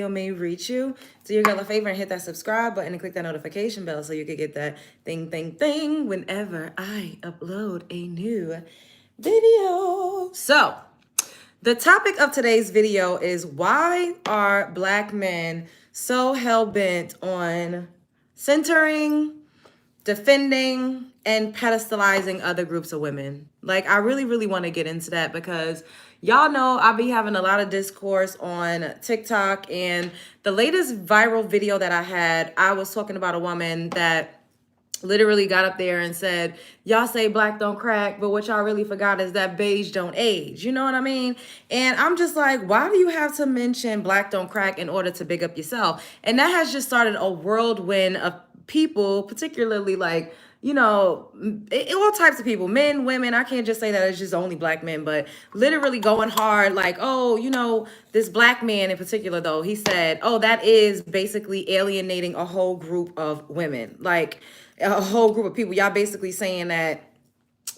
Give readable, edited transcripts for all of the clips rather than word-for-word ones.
may reach you. Do your girl a favor and hit that subscribe button and click that notification bell so you can get that thing whenever I upload a new video. So, the topic of today's video is why are Black men so hell-bent on centering, defending, and pedestalizing other groups of women? Like, I really want to get into that because y'all know I be having a lot of discourse on TikTok, and the latest viral video that I had, I was talking about a woman that literally got up there and said, y'all say black don't crack, but what y'all really forgot is that beige don't age. You know what I mean? And I'm just like, why do you have to mention black don't crack in order to big up yourself? And that has just started a whirlwind of people, particularly like, you know, all types of people, men, women. I can't just say that it's just only Black men, but literally going hard like, oh, you know, this Black man in particular, though, he said, oh, that is basically alienating a whole group of women, like a whole group of people. Y'all basically saying that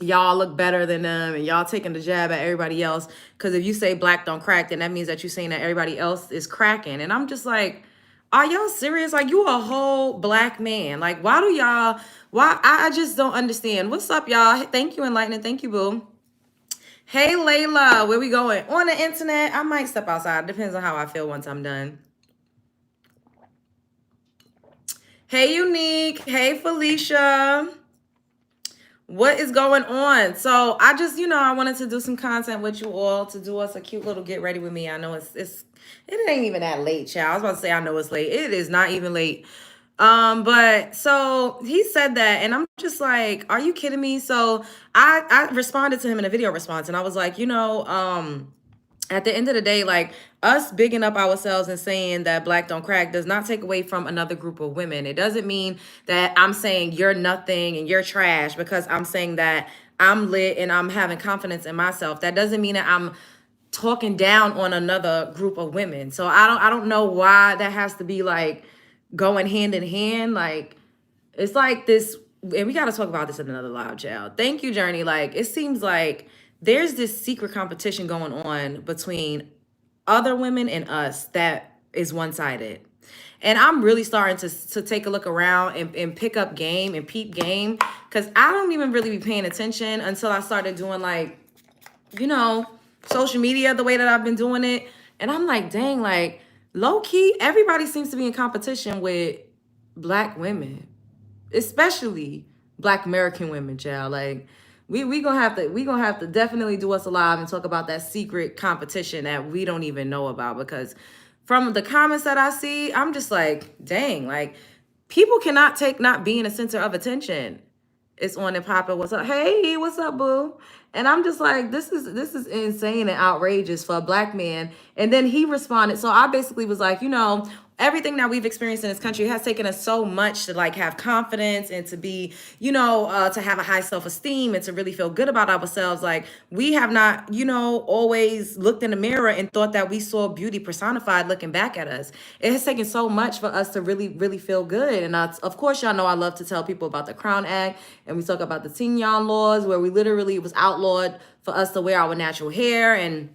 y'all look better than them and y'all taking the jab at everybody else. Because if you say black don't crack, then that means that you're saying that everybody else is cracking. And I'm just like, are y'all serious? Like, you a whole Black man. Like, why do y'all, why? I just don't understand. What's up, y'all? Thank you, Enlightening. Thank you, boo. Hey, Layla, where we going? On the internet? I might step outside. Depends on how I feel once I'm done. Hey, Unique. Hey, Felicia. What is going on? So I just, you know, I wanted to do some content with you all to do us a cute little get ready with me. I know it ain't even that late, child. I was about to say I know it's late. It is not even late. But so he said that, and I'm just like, are you kidding me? So I responded to him in a video response, and I was like, you know, at the end of the day, like, us bigging up ourselves and saying that black don't crack does not take away from another group of women. It doesn't mean that I'm saying you're nothing and you're trash because I'm saying that I'm lit and I'm having confidence in myself. That doesn't mean that I'm talking down on another group of women. So I don't know why that has to be like going hand in hand. Like, it's like this, and we got to talk about this in another live, child. Thank you, Journey. Like, it seems like there's this secret competition going on between other women and us that is one-sided. And I'm really starting to take a look around and pick up game and peep game, because I don't even really be paying attention until I started doing, like, you know, social media the way that I've been doing it. And I'm like, dang, like, low-key, everybody seems to be in competition with Black women, especially Black American women, child. Like, we gonna have to definitely do us a live and talk about that secret competition that we don't even know about, because from the comments that I see, I'm just like, dang, like, people cannot take not being a center of attention. It's on and popping. What's up? Hey, what's up, boo? And I'm just like, this is insane and outrageous for a Black man. And then he responded. So I basically was like, you know, everything that we've experienced in this country has taken us so much to like have confidence and to be, you know, to have a high self-esteem and to really feel good about ourselves. Like, we have not, you know, always looked in the mirror and thought that we saw beauty personified looking back at us. It has taken so much for us to really feel good. And of course, y'all know I love to tell people about the Crown Act, and we talk about the Tignon laws, where we literally, it was outlawed for us to wear our natural hair. And,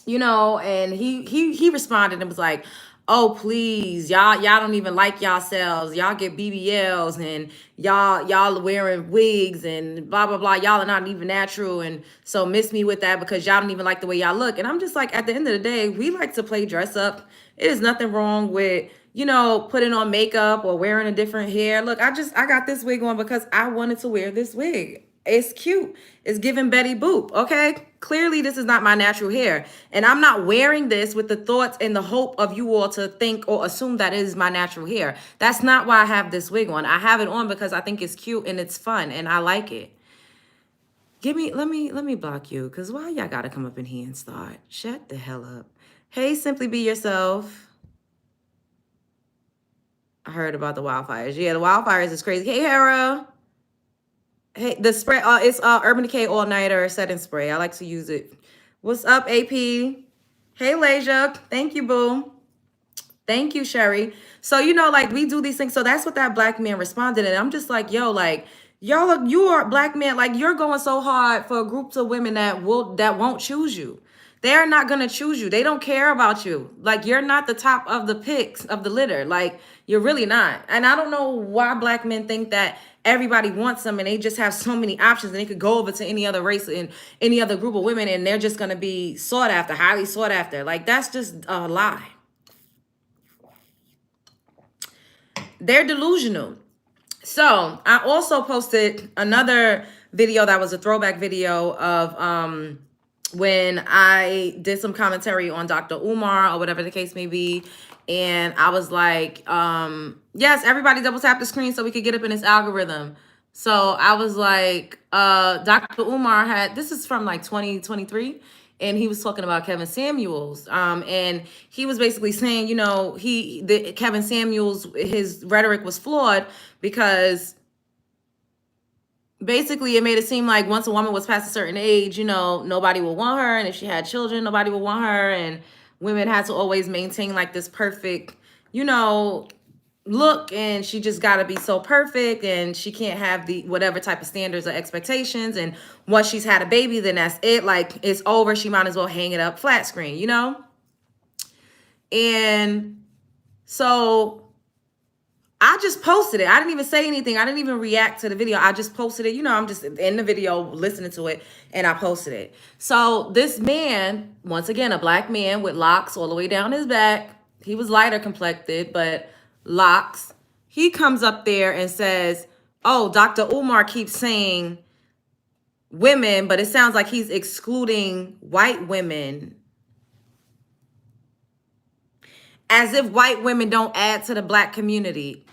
you know, and he responded and was like, oh, please, y'all don't even like yourselves. Y'all get BBLs and y'all wearing wigs and blah, blah, blah. Y'all are not even natural. And so miss me with that because y'all don't even like the way y'all look. And I'm just like, at the end of the day, we like to play dress up. It is nothing wrong with, you know, putting on makeup or wearing a different hair. Look, I got this wig on because I wanted to wear this wig. It's cute. It's giving Betty Boop, okay? Clearly, this is not my natural hair. And I'm not wearing this with the thoughts and the hope of you all to think or assume that it is my natural hair. That's not why I have this wig on. I have it on because I think it's cute and it's fun and I like it. Let me block you, because why y'all gotta come up in here and start? Shut the hell up. Hey, Simply Be Yourself. I heard about the wildfires. Yeah, the wildfires is crazy. Hey, Hera. Hey, the spray, it's Urban Decay All Nighter Setting Spray. I like to use it. What's up, AP? Hey, Lasia. Thank you, boo. Thank you, Sherry. So, you know, like, we do these things. So that's what that Black man responded. And I'm just like, yo, like, you are Black men. Like, you're going so hard for groups of women that won't choose you. they're not going to choose you. They don't care about you. Like, you're not the top of the picks of the litter. Like, you're really not. And I don't know why black men think that everybody wants them and they just have so many options and they could go over to any other race and any other group of women and they're just going to be sought after, highly sought after. Like, that's just a lie. They're delusional. So I also posted another video that was a throwback video of when I did some commentary on Dr. Umar or whatever the case may be. And I was like, yes, everybody double tap the screen so we could get up in this algorithm. So I was like, Dr. Umar had, this is from like 2023. And he was talking about Kevin Samuels. And he was basically saying, you know, Kevin Samuels, his rhetoric was flawed because basically it made it seem like once a woman was past a certain age, you know, nobody would want her. And if she had children, nobody would want her. And women had to always maintain like this perfect, you know, look, and she just got to be so perfect and she can't have the whatever type of standards or expectations, and once she's had a baby then that's it, like it's over, she might as well hang it up flat screen, you know. And so I just posted it. I didn't even say anything. I didn't even react to the video. I just posted it. You know, I'm just in the video listening to it and I posted it. So this man, once again, a black man with locks all the way down his back, he was lighter complected, but locks, he comes up there and says, oh, Dr. Umar keeps saying women, but it sounds like he's excluding white women, as if white women don't add to the black community.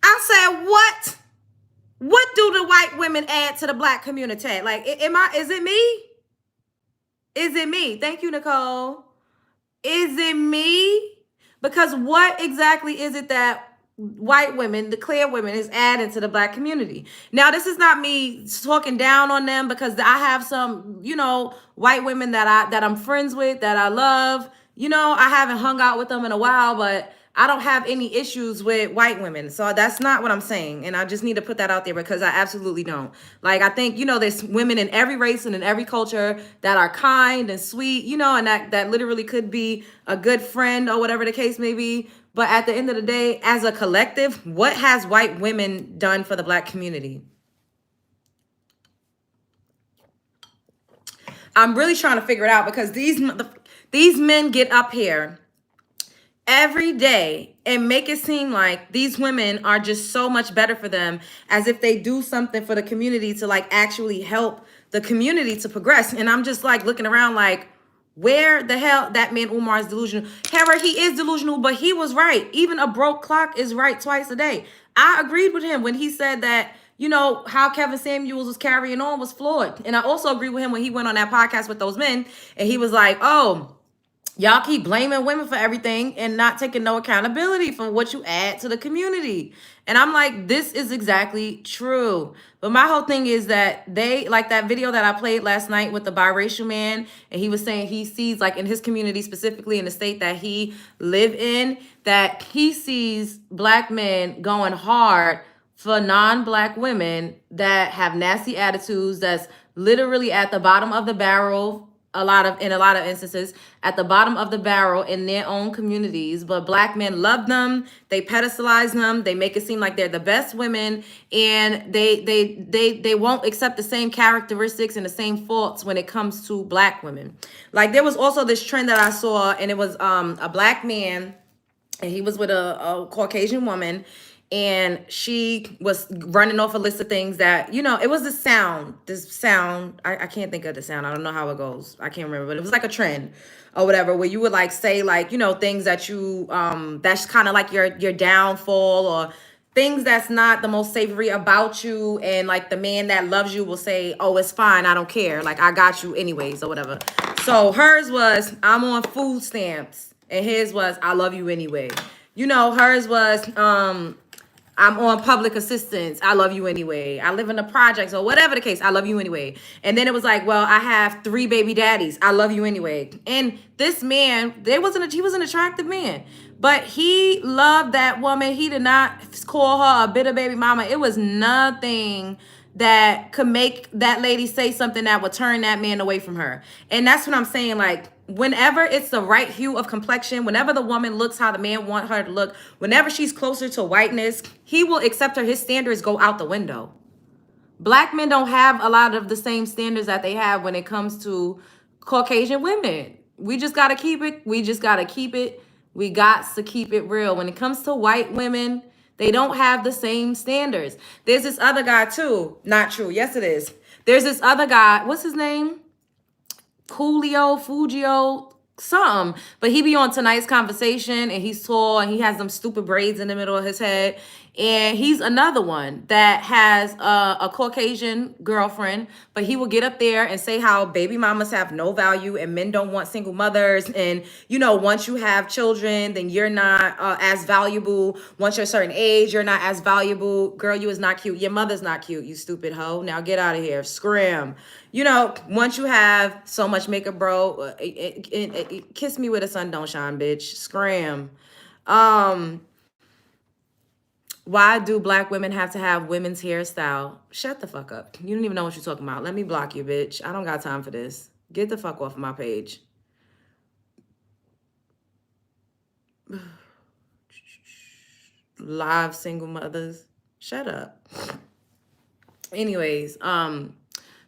I said, what? What do the white women add to the black community? Like, is it me? Is it me? Thank you, Nicole. Is it me? Because what exactly is it that white women, the clear women, is adding to the black community? Now, this is not me talking down on them, because I have some, you know, white women that I'm friends with, that I love. You know, I haven't hung out with them in a while, but I don't have any issues with white women. So that's not what I'm saying. And I just need to put that out there because I absolutely don't. Like, I think, you know, there's women in every race and in every culture that are kind and sweet, you know, and that literally could be a good friend or whatever the case may be. But at the end of the day, as a collective, what has white women done for the black community? I'm really trying to figure it out, because these men get up here every day and make it seem like these women are just so much better for them, as if they do something for the community to like actually help the community to progress. And I'm just like looking around like, where the hell that man Umar is delusional? However, he is delusional, but he was right. Even a broke clock is right twice a day. I agreed with him when he said that, you know, how Kevin Samuels was carrying on was flawed. And I also agree with him when he went on that podcast with those men and he was like, oh, y'all keep blaming women for everything and not taking no accountability for what you add to the community. And I'm like, this is exactly true. But my whole thing is that they, like that video that I played last night with the biracial man, and he was saying he sees, like in his community, specifically in the state that he live in, that he sees black men going hard for non-black women that have nasty attitudes, that's literally at the bottom of the barrel, in a lot of instances, at the bottom of the barrel in their own communities. But black men love them, they pedestalize them, they make it seem like they're the best women, and they won't accept the same characteristics and the same faults when it comes to black women. Like, there was also this trend that I saw, and it was a black man, and he was with a Caucasian woman, and she was running off a list of things that, you know, it was this sound. I can't think of the sound. I don't know how it goes. I can't remember, but it was like a trend or whatever, where you would like say, like, you know, things that you, that's kind of like your downfall, or things that's not the most savory about you. And like the man that loves you will say, oh, it's fine, I don't care, like I got you anyways or whatever. So hers was, I'm on food stamps, and his was, I love you anyway. You know, hers was, I'm on public assistance, I love you anyway. I live in the projects, or whatever the case, I love you anyway. And then it was like, well, I have 3 baby daddies, I love you anyway. And this man, he was an attractive man, but he loved that woman. He did not call her a bitter baby mama. It was nothing that could make that lady say something that would turn that man away from her. And that's what I'm saying. Like, whenever it's the right hue of complexion, whenever the woman looks how the man want her to look, whenever she's closer to whiteness, he will accept her. His standards go out the window. Black men don't have a lot of the same standards that they have when it comes to Caucasian women. We just got to keep it. We just got to keep it. We got to keep it real. When it comes to white women, they don't have the same standards. There's this other guy too. Not true. Yes, it is. There's this other guy. What's his name? Fugio, something. But he be on Tonight's Conversation, and he's tall, and he has them stupid braids in the middle of his head. And he's another one that has a Caucasian girlfriend, but he will get up there and say how baby mamas have no value and men don't want single mothers. And, you know, once you have children, then you're not as valuable. Once you're a certain age, you're not as valuable. Girl, you is not cute. Your mother's not cute, you stupid hoe. Now get out of here. Scram. You know, once you have so much makeup, bro, kiss me where the sun don't shine, bitch. Scram. Why do black women have to have women's hairstyle? Shut the fuck up. You don't even know what you're talking about. Let me block you, bitch. I don't got time for this. Get the fuck off of my page. Live single mothers. Shut up. Anyways,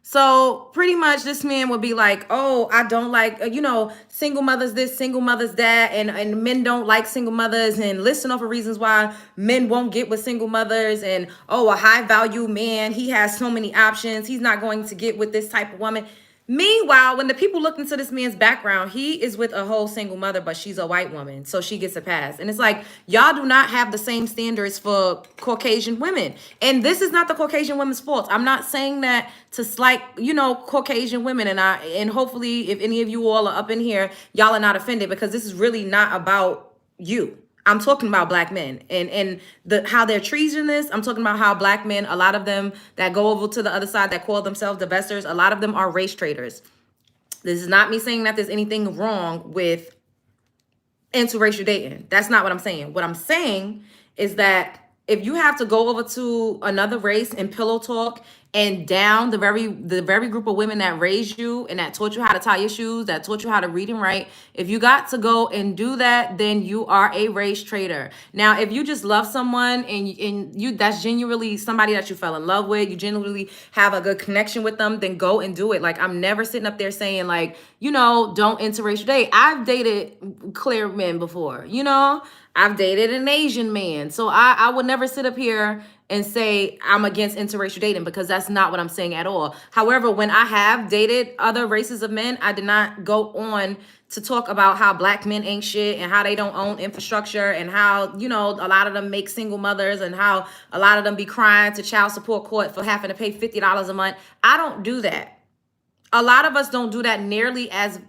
so pretty much this man would be like, oh, I don't like, you know, single mothers this, single mothers that, and men don't like single mothers, and listing off of reasons why men won't get with single mothers, and, oh, a high value man, he has so many options, he's not going to get with this type of woman. Meanwhile, when the people look into this man's background, he is with a whole single mother, but she's a white woman, so she gets a pass. And it's like, y'all do not have the same standards for Caucasian women. And this is not the Caucasian women's fault. I'm not saying that to slight, you know, Caucasian women. And hopefully, if any of you all are up in here, y'all are not offended, because this is really not about you. I'm talking about black men and how they're treating this. I'm talking about how black men, a lot of them that go over to the other side that call themselves divestors, a lot of them are race traders. This is not me saying that there's anything wrong with interracial dating. That's not what I'm saying. What I'm saying is that if you have to go over to another race and pillow talk and down the very group of women that raised you and that taught you how to tie your shoes, that taught you how to read and write, if you got to go and do that, then you are a race trader. Now, if you just love someone and you that's genuinely somebody that you fell in love with, you genuinely have a good connection with them, then go and do it. Like, I'm never sitting up there saying, like, you know, don't interracial date. I've dated clear men before, you know. I've dated an Asian man. So I would never sit up here and say I'm against interracial dating, because that's not what I'm saying at all. However, when I have dated other races of men, I did not go on to talk about how black men ain't shit and how they don't own infrastructure and how, you know, a lot of them make single mothers and how a lot of them be crying to child support court for having to pay $50 a month. I don't do that. A lot of us don't do that nearly as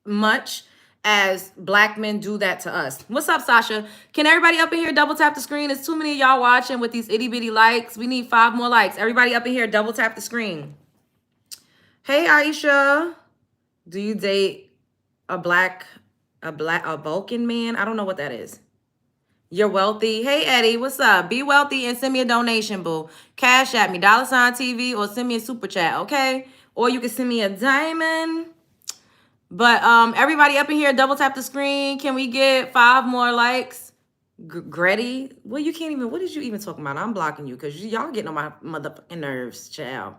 much as black men do that to us. What's up, Sasha? Can everybody up in here double tap the screen? There's too many of y'all watching with these itty bitty likes. We need 5 more likes. Everybody up in here, double tap the screen. Hey, Aisha. Do you date a Vulcan man? I don't know what that is. You're wealthy. Hey, Eddie, what's up? Be wealthy and send me a donation, boo. Cash at me, $TV, or send me a super chat, okay? Or you can send me a diamond. But everybody up in here, double tap the screen. Can we get 5 more likes? Gretty? Well, you can't even, what is you even talking about? I'm blocking you because y'all getting on my motherfucking nerves, child.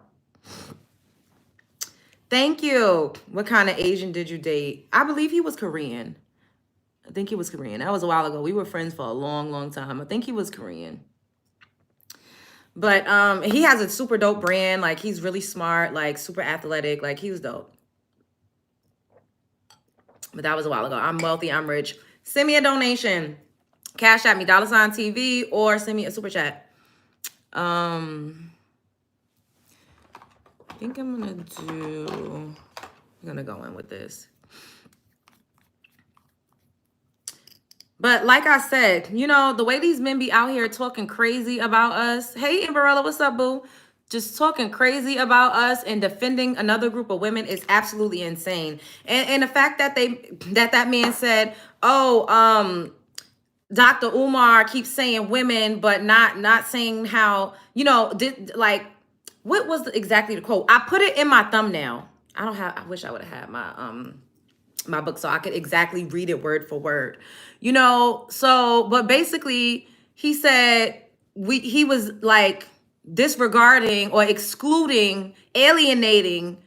Thank you. What kind of Asian did you date? I believe he was Korean. I think he was Korean. That was a while ago. We were friends for a long, long time. I think he was Korean. But he has a super dope brand. Like, he's really smart, like super athletic. Like, he was dope. But that was a while ago. I'm wealthy. I'm rich. Send me a donation. Cash at me, $TV, or send me a super chat. I think I'm going to go in with this. But like I said, you know, the way these men be out here talking crazy about us. Hey, Amberella, what's up, boo? Just talking crazy about us and defending another group of women is absolutely insane. And the fact that that man said, oh, Dr. Umar keeps saying women, but not saying how, you know, what was exactly the quote? I put it in my thumbnail. I wish I would have had my book so I could exactly read it word for word. But basically he said he was like disregarding or excluding, alienating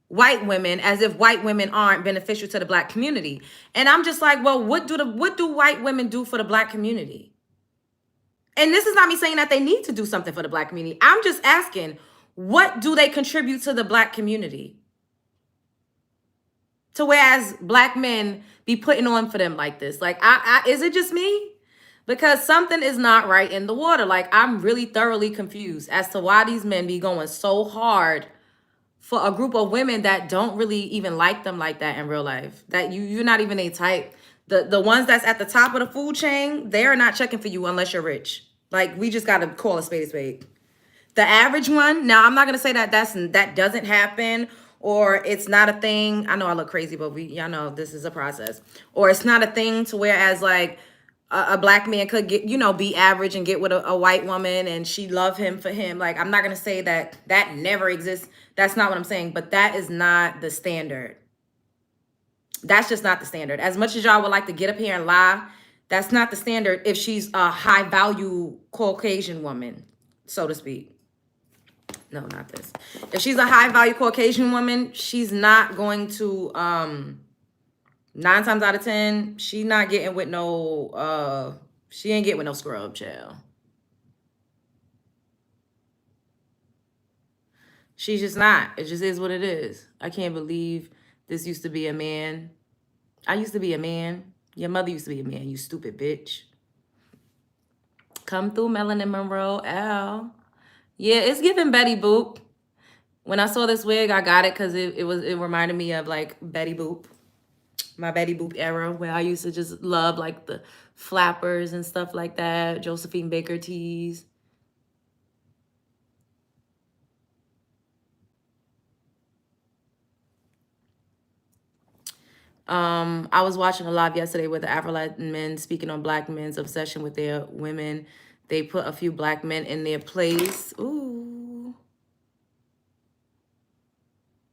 white women as if white women aren't beneficial to the Black community. And I'm just like, well, what do white women do for the Black community? And this is not me saying that they need to do something for the Black community. I'm just asking, what do they contribute to the Black community? To whereas Black men be putting on for them like this. Like, is it just me? Because something is not right in the water. Like, I'm really thoroughly confused as to why these men be going so hard for a group of women that don't really even like them like that in real life. That you're not even a type. The ones that's at the top of the food chain, they're not checking for you unless you're rich. Like, we just got to call a spade a spade. The average one, now I'm not going to say that that doesn't happen or it's not a thing. I know I look crazy, but y'all know this is a process. Or it's not a thing to whereas like a Black man could get, be average and get with a white woman and she love him for him. Like, I'm not going to say that never exists. That's not what I'm saying, but that is not the standard. That's just not the standard. As much as y'all would like to get up here and lie, that's not the standard if she's a high value Caucasian woman, so to speak. No, not this. If she's a high value Caucasian woman, she's not going to 9 times out of 10, she not getting with no she ain't getting with no scrub child. She's just not. It just is what it is. I can't believe this used to be a man. I used to be a man. Your mother used to be a man, you stupid bitch. Come through, Melanin Monroe. Al. Yeah, it's giving Betty Boop. When I saw this wig, I got it because it reminded me of like Betty Boop. My Betty Boop era where I used to just love like the flappers and stuff like that. Josephine Baker tees. I was watching a live yesterday with the Afro-Latin men speaking on Black men's obsession with their women. They put a few Black men in their place. Ooh.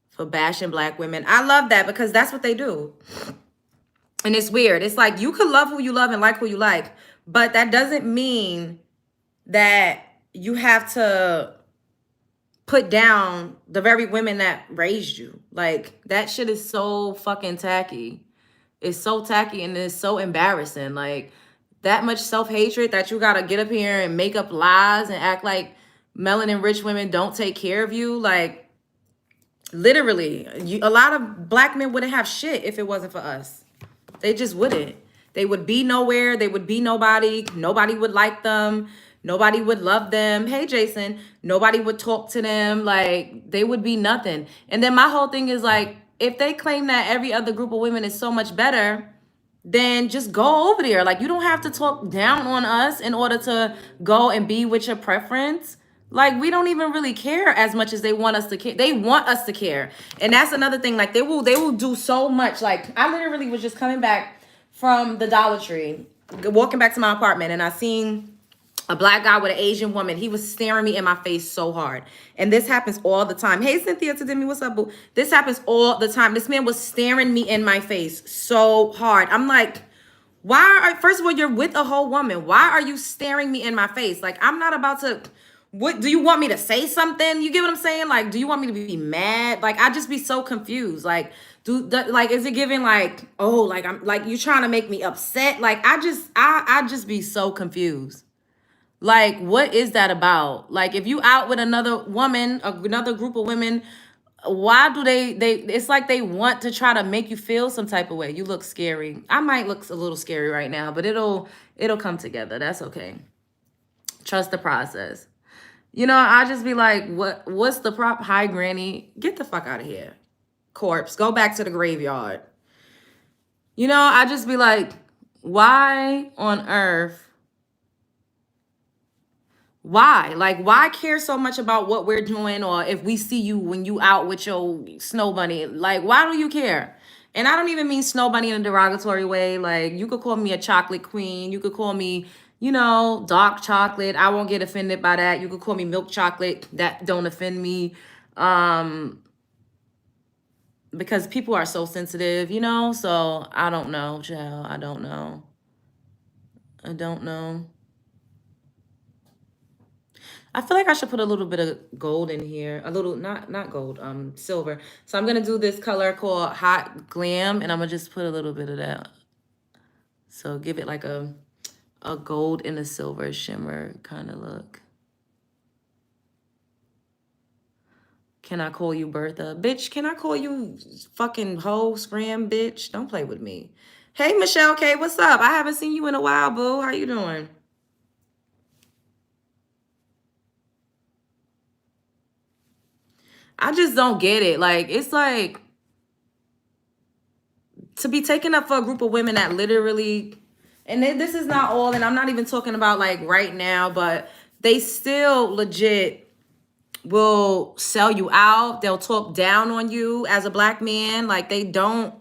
For bashing Black women. I love that because that's what they do. And it's weird. It's like you could love who you love and like who you like, but that doesn't mean that you have to put down the very women that raised you. Like, that shit is so fucking tacky. It's so tacky and it's so embarrassing. Like, that much self-hatred that you gotta get up here and make up lies and act like melanin rich women don't take care of you. Like, literally, a lot of Black men wouldn't have shit if it wasn't for us. They just wouldn't. They would be nowhere. They would be nobody. Nobody would like them. Nobody would love them. Hey, Jason. Nobody would talk to them. Like, they would be nothing. And then my whole thing is like, if they claim that every other group of women is so much better, then just go over there. Like, you don't have to talk down on us in order to go and be with your preference. Like, we don't even really care as much as they want us to care. They want us to care. And that's another thing. Like, they will do so much. Like, I literally was just coming back from the Dollar Tree, walking back to my apartment, and I seen a Black guy with an Asian woman. He was staring me in my face so hard. And this happens all the time. Hey, Cynthia Tademi, what's up, boo? This happens all the time. This man was staring me in my face so hard. I'm like, first of all, you're with a whole woman. Why are you staring me in my face? Like, I'm not about to, what, do you want me to say something? You get what I'm saying? Like, do you want me to be mad? Like, I just be so confused. Like, is it giving like, oh, like, I'm like, you trying to make me upset? Like, I just be so confused. Like, what is that about? Like, if you out with another woman, another group of women, why do they it's like they want to try to make you feel some type of way. You look scary. I might look a little scary right now, but it'll come together. That's okay. Trust the process. I just be like, what's the prop? Hi, Granny. Get the fuck out of here. Corpse. Go back to the graveyard. I just be like, why on earth? Why? Like, why care so much about what we're doing or if we see you when you out with your snow bunny? Like, why do you care? And I don't even mean snow bunny in a derogatory way. Like, you could call me a chocolate queen. You could call me, you know, dark chocolate. I won't get offended by that. You could call me milk chocolate. That don't offend me. Because people are so sensitive, you know? So I don't know, child. I don't know. I don't know. I feel like I should put a little bit of gold in here. A little, not gold, silver. So I'm gonna do this color called Hot Glam, and I'm gonna just put a little bit of that. So give it like a gold and a silver shimmer kind of look. Can I call you Bertha? Bitch, can I call you fucking hoe, scram, bitch? Don't play with me. Hey, Michelle K, what's up? I haven't seen you in a while, boo. How you doing? I just don't get it. Like, it's like to be taken up for a group of women that literally, and this is not all, and I'm not even talking about like right now, but they still legit will sell you out. They'll talk down on you as a black man. Like, they don't,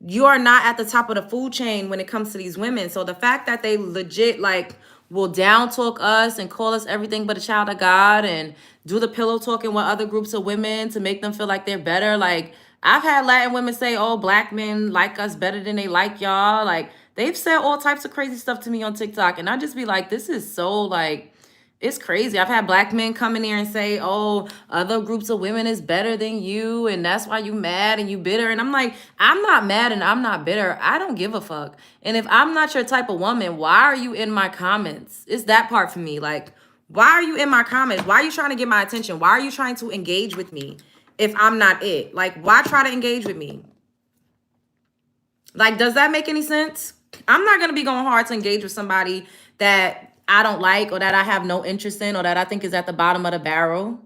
you are not at the top of the food chain when it comes to these women. So the fact that they legit like will down talk us and call us everything but a child of God and do the pillow talking with other groups of women to make them feel like they're better. Like, I've had Latin women say, oh, black men like us better than they like y'all. Like, they've said all types of crazy stuff to me on TikTok. And I just be like, this is so like, it's crazy. I've had black men come in here and say, oh, other groups of women is better than you, and that's why you mad and you bitter. And I'm like, I'm not mad and I'm not bitter. I don't give a fuck. And if I'm not your type of woman, why are you in my comments? It's that part for me. Like, why are you in my comments? Why are you trying to get my attention? Why are you trying to engage with me if I'm not it? Like, why try to engage with me? Like, does that make any sense? I'm not going to be going hard to engage with somebody that I don't like or that I have no interest in or that I think is at the bottom of the barrel.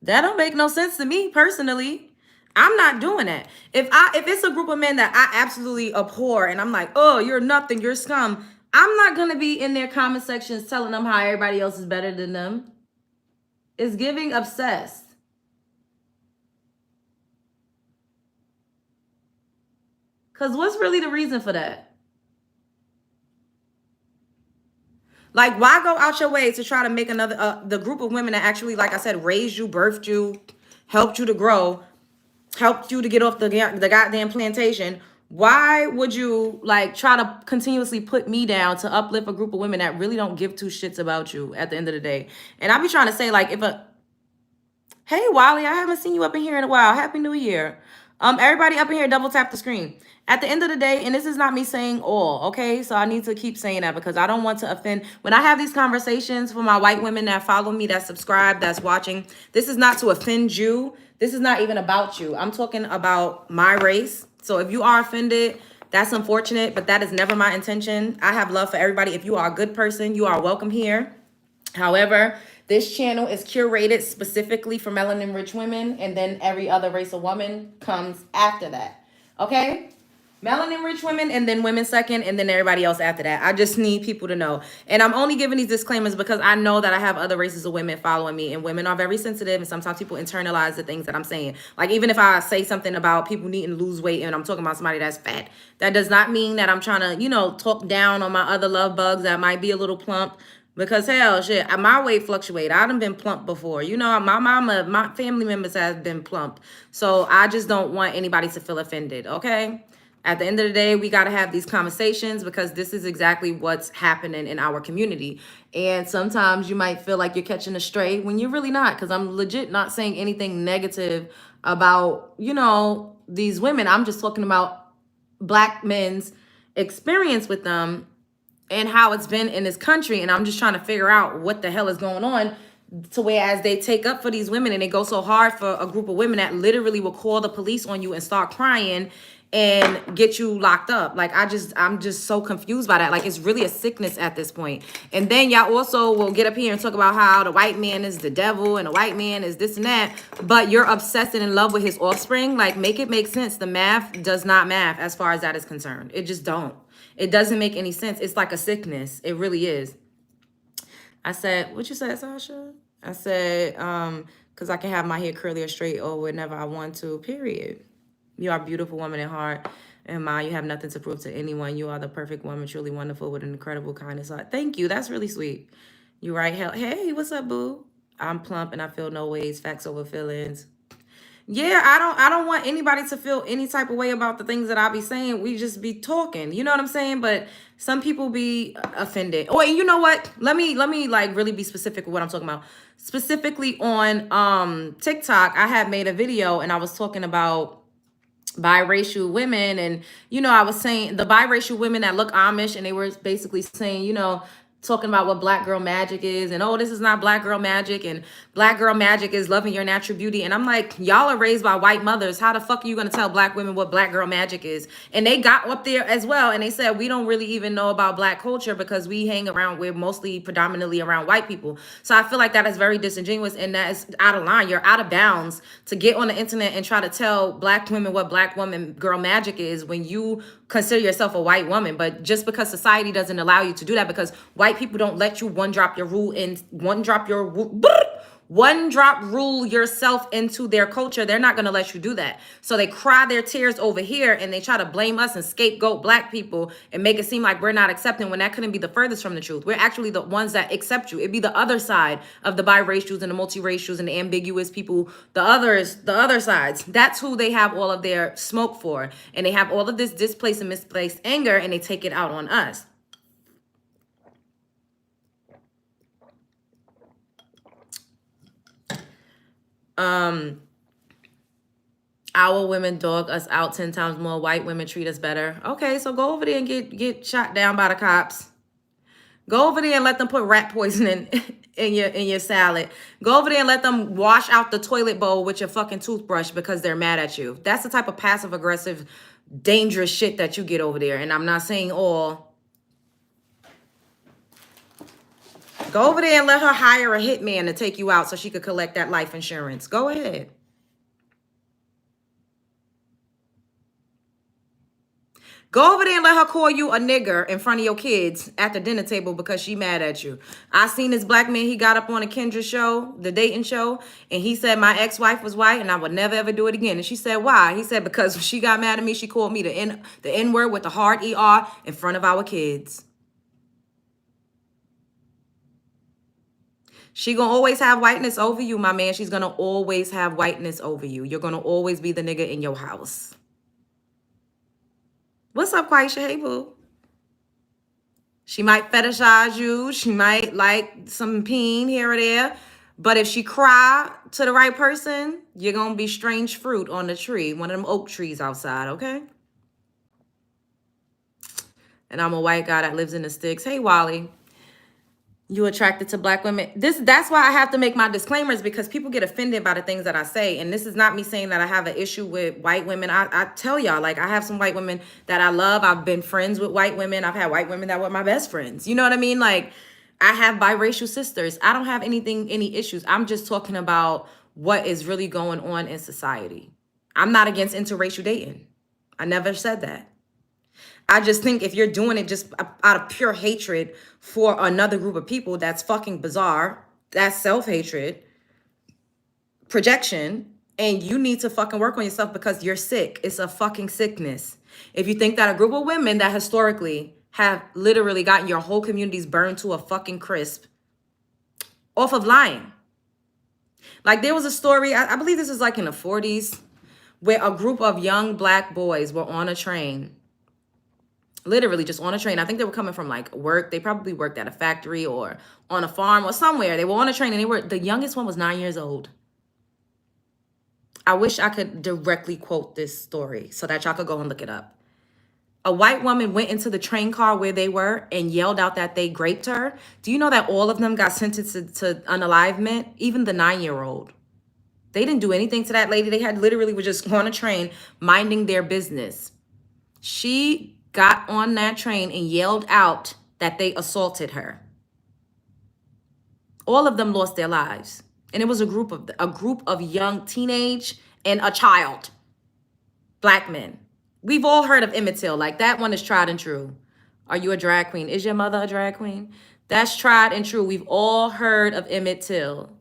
That don't make no sense to me personally. I'm not doing that. If it's a group of men that I absolutely abhor and I'm like, oh, you're nothing, you're scum, I'm not going to be in their comment sections telling them how everybody else is better than them. It's giving obsessed. Because what's really the reason for that? Like, why go out your way to try to make another, the group of women that actually, like I said, raised you, birthed you, helped you to grow, helped you to get off the goddamn plantation? Why would you like try to continuously put me down to uplift a group of women that really don't give two shits about you at the end of the day? And I be trying to say, like, if a, hey, Wally, I haven't seen you up in here in a while. Happy New Year. Everybody up in here, double tap the screen. At the end of the day, and this is not me saying all, okay? So I need to keep saying that because I don't want to offend. When I have these conversations for my white women that follow me, that subscribe, that's watching, this is not to offend you. This is not even about you. I'm talking about my race. So if you are offended, that's unfortunate, but that is never my intention. I have love for everybody. If you are a good person, you are welcome here. However, this channel is curated specifically for melanin rich women, and then every other race of woman comes after that. Okay? Melanin rich women, and then women second, and then everybody else after that. I just need people to know. And I'm only giving these disclaimers because I know that I have other races of women following me, and women are very sensitive, and sometimes people internalize the things that I'm saying. Like, even if I say something about people needing to lose weight and I'm talking about somebody that's fat, that does not mean that I'm trying to, you know, talk down on my other love bugs that might be a little plump. Because hell, shit, my weight fluctuate. I done been plump before. You know, my mama, my family members have been plump. So I just don't want anybody to feel offended, okay? At the end of the day, we got to have these conversations because this is exactly what's happening in our community. And sometimes you might feel like you're catching a stray when you're really not, because I'm legit not saying anything negative about, you know, these women. I'm just talking about black men's experience with them and how it's been in this country. And I'm just trying to figure out what the hell is going on to whereas they take up for these women and they go so hard for a group of women that literally will call the police on you and start crying and get you locked up. Like, I'm just so confused by that. Like, it's really a sickness at this point. And then y'all also will get up here and talk about how the white man is the devil and the white man is this and that, but you're obsessed and in love with his offspring. Like, make it make sense. The math does not math as far as that is concerned. It just don't. It doesn't make any sense. It's like a sickness. It really is. I said, what you said, Sasha? I said, because I can have my hair curly or straight or whenever I want to, period. You are a beautiful woman at heart and mind. You have nothing to prove to anyone. You are the perfect woman, truly wonderful with an incredible kindness heart. Thank you. That's really sweet. You right. Hey, what's up, boo? I'm plump and I feel no ways. Facts over feelings. Yeah, I don't want anybody to feel any type of way about the things that I be saying. We just be talking. You know what I'm saying? But some people be offended. Oh, and you know what? Let me like really be specific with what I'm talking about. Specifically on TikTok, I had made a video and I was talking about biracial women, and I was saying the biracial women that look Amish, and they were basically saying, talking about what black girl magic is, and this is not black girl magic, and black girl magic is loving your natural beauty. And I'm like, y'all are raised by white mothers. How the fuck are you gonna tell black women what black girl magic is? And they got up there as well, and they said we don't really even know about black culture because we hang around, we're mostly predominantly around white people. So I feel like that is very disingenuous, and that is out of line. You're out of bounds to get on the internet and try to tell black women what black woman girl magic is when you consider yourself a white woman. But just because society doesn't allow you to do that, because white people don't let you one drop rule yourself into their culture, they're not going to let you do that. So they cry their tears over here and they try to blame us and scapegoat black people and make it seem like we're not accepting, when that couldn't be the furthest from the truth. We're actually the ones that accept you. It'd be the other side of the biracials and the multiracials and the ambiguous people, the other sides. That's who they have all of their smoke for. And they have all of this displaced and misplaced anger, and they take it out on us. Our women dog us out 10 times more. White women treat us better. Okay, so go over there and get shot down by the cops. Go over there and let them put rat poison in your salad. Go over there and let them wash out the toilet bowl with your fucking toothbrush because they're mad at you. That's the type of passive aggressive, dangerous shit that you get over there. And I'm not saying all. Go over there and let her hire a hitman to take you out so she could collect that life insurance. Go ahead. Go over there and let her call you a nigger in front of your kids at the dinner table because she mad at you. I seen this black man, he got up on a Kendra show, the dating show, and he said, my ex-wife was white and I would never ever do it again. And she said, why? He said, because when she got mad at me, she called me the N-word with the hard ER in front of our kids. She gonna always have whiteness over you, my man. She's gonna always have whiteness over you. You're gonna always be the nigga in your house. What's up, Quaisha? Hey, boo. She might fetishize you. She might like some peen here or there. But if she cry to the right person, you're gonna be strange fruit on the tree. One of them oak trees outside, okay? And I'm a white guy that lives in the sticks. Hey, Wally. You attracted to black women. That's why I have to make my disclaimers, because people get offended by the things that I say. And this is not me saying that I have an issue with white women. I tell y'all, like, I have some white women that I love. I've been friends with white women. I've had white women that were my best friends. You know what I mean? Like, I have biracial sisters. I don't have any issues. I'm just talking about what is really going on in society. I'm not against interracial dating. I never said that. I just think if you're doing it just out of pure hatred for another group of people, that's fucking bizarre. That's self-hatred, projection, and you need to fucking work on yourself because you're sick. It's a fucking sickness. If you think that a group of women that historically have literally gotten your whole communities burned to a fucking crisp off of lying. Like, there was a story, I believe this is like in the 40s, where a group of young black boys were on a train. Literally just on a train. I think they were coming from like work. They probably worked at a factory or on a farm or somewhere. They were on a train and the youngest one was 9 years old. I wish I could directly quote this story so that y'all could go and look it up. A white woman went into the train car where they were and yelled out that they raped her. Do you know that all of them got sentenced to unalivement? Even the 9-year-old. They didn't do anything to that lady. They had literally were just on a train minding their business. She got on that train and yelled out that they assaulted her. All of them lost their lives. And it was a group of young teenage and a child, black men. We've all heard of Emmett Till. Like, that one is tried and true. Are you a drag queen? Is your mother a drag queen? That's tried and true. We've all heard of Emmett Till.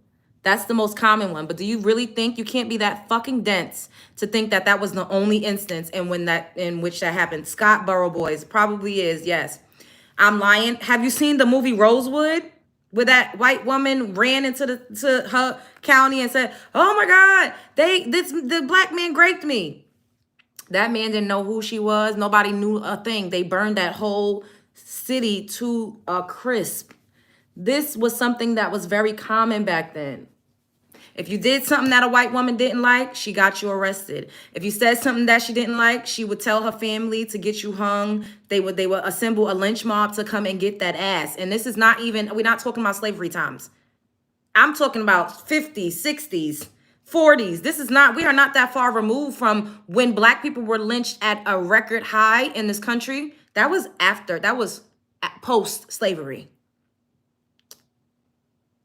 That's the most common one. But do you really think you can't be that fucking dense to think that that was the only instance in which that happened? Scottsboro boys probably is. Yes, I'm lying. Have you seen the movie Rosewood, where that white woman ran into to her county and said, "Oh my God, the black man raped me." That man didn't know who she was. Nobody knew a thing. They burned that whole city to a crisp. This was something that was very common back then. If you did something that a white woman didn't like, she got you arrested. If you said something that she didn't like, she would tell her family to get you hung. They would assemble a lynch mob to come and get that ass. And this is not even, we're not talking about slavery times. I'm talking about 50s, 60s, 40s. This is not, we are not that far removed from when black people were lynched at a record high in this country. That was post slavery.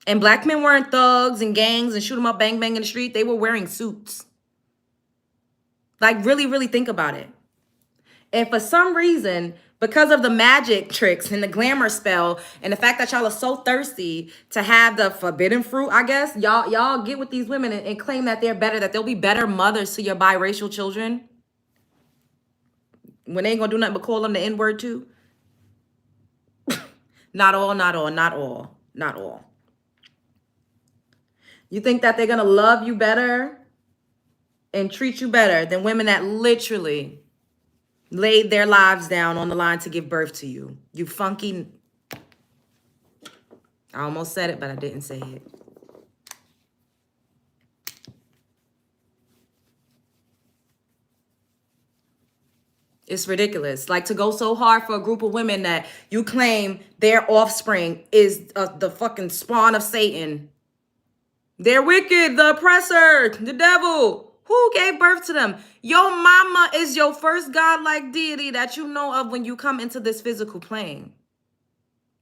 And black men weren't thugs and gangs and shoot them up, bang, bang in the street. They were wearing suits. Like, really, really think about it. And for some reason, because of the magic tricks and the glamour spell and the fact that y'all are so thirsty to have the forbidden fruit, I guess, y'all get with these women and claim that they're better, that they'll be better mothers to your biracial children when they ain't gonna do nothing but call them the N-word too. Not all. You think that they're going to love you better and treat you better than women that literally laid their lives down on the line to give birth to you? You funky. I almost said it, but I didn't say it. It's ridiculous. Like, to go so hard for a group of women that you claim their offspring is the fucking spawn of Satan. They're wicked, the oppressor, the devil. Who gave birth to them? Your mama is your first godlike deity that you know of when you come into this physical plane.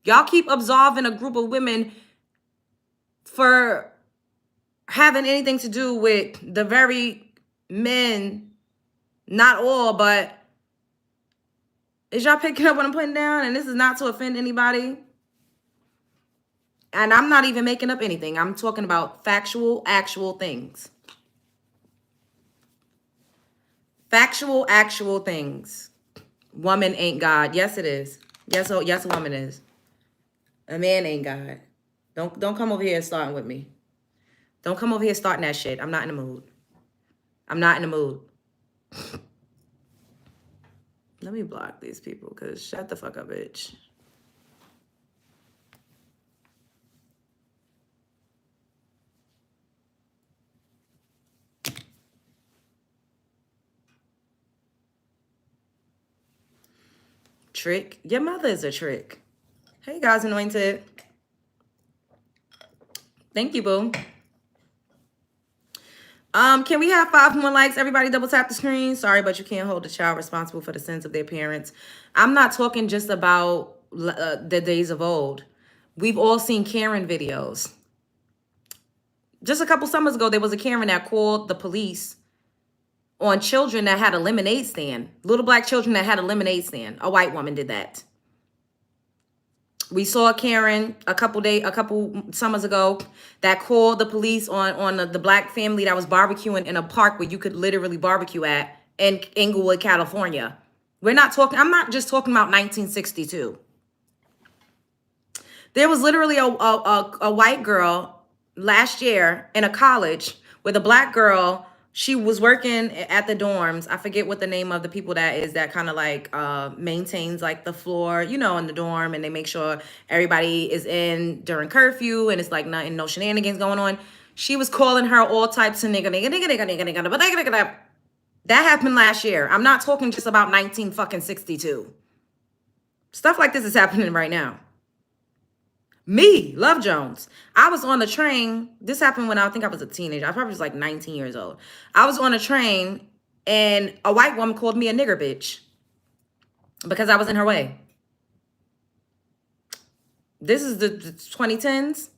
Y'all keep absolving a group of women for having anything to do with the very men, not all, but is y'all picking up what I'm putting down? And this is not to offend anybody. And I'm not even making up anything. I'm talking about factual, actual things. Factual, actual things. Woman ain't God. Yes, it is. Yes, a woman is. A man ain't God. Don't come over here starting with me. Don't come over here starting that shit. I'm not in the mood. Let me block these people, because shut the fuck up, bitch. Trick. Your mother is a trick. Hey, guys, anointed. Thank you, boo. Can we have 5 more likes? Everybody double tap the screen. Sorry, but you can't hold a child responsible for the sins of their parents. I'm not talking just about the days of old. We've all seen Karen videos. Just a couple summers ago, there was a Karen that called the police on children that had a lemonade stand. Little black children that had a lemonade stand. A white woman did that. We saw Karen a couple summers ago that called the police on the black family that was barbecuing in a park where you could literally barbecue at in Inglewood, California. I'm not just talking about 1962. There was literally a white girl last year in a college with a black girl. She was working at the dorms. I forget what the name of the people that is that kind of like maintains like the floor, in the dorm, and they make sure everybody is in during curfew and it's like no shenanigans going on. She was calling her all types of nigga. That happened last year. I'm not talking just about 1962. Stuff like this is happening right now. Me, Love Jones. I was on the train. This happened when I think I was a teenager. I probably was like 19 years old. I was on a train and a white woman called me a nigger bitch because I was in her way. This is the 2010s.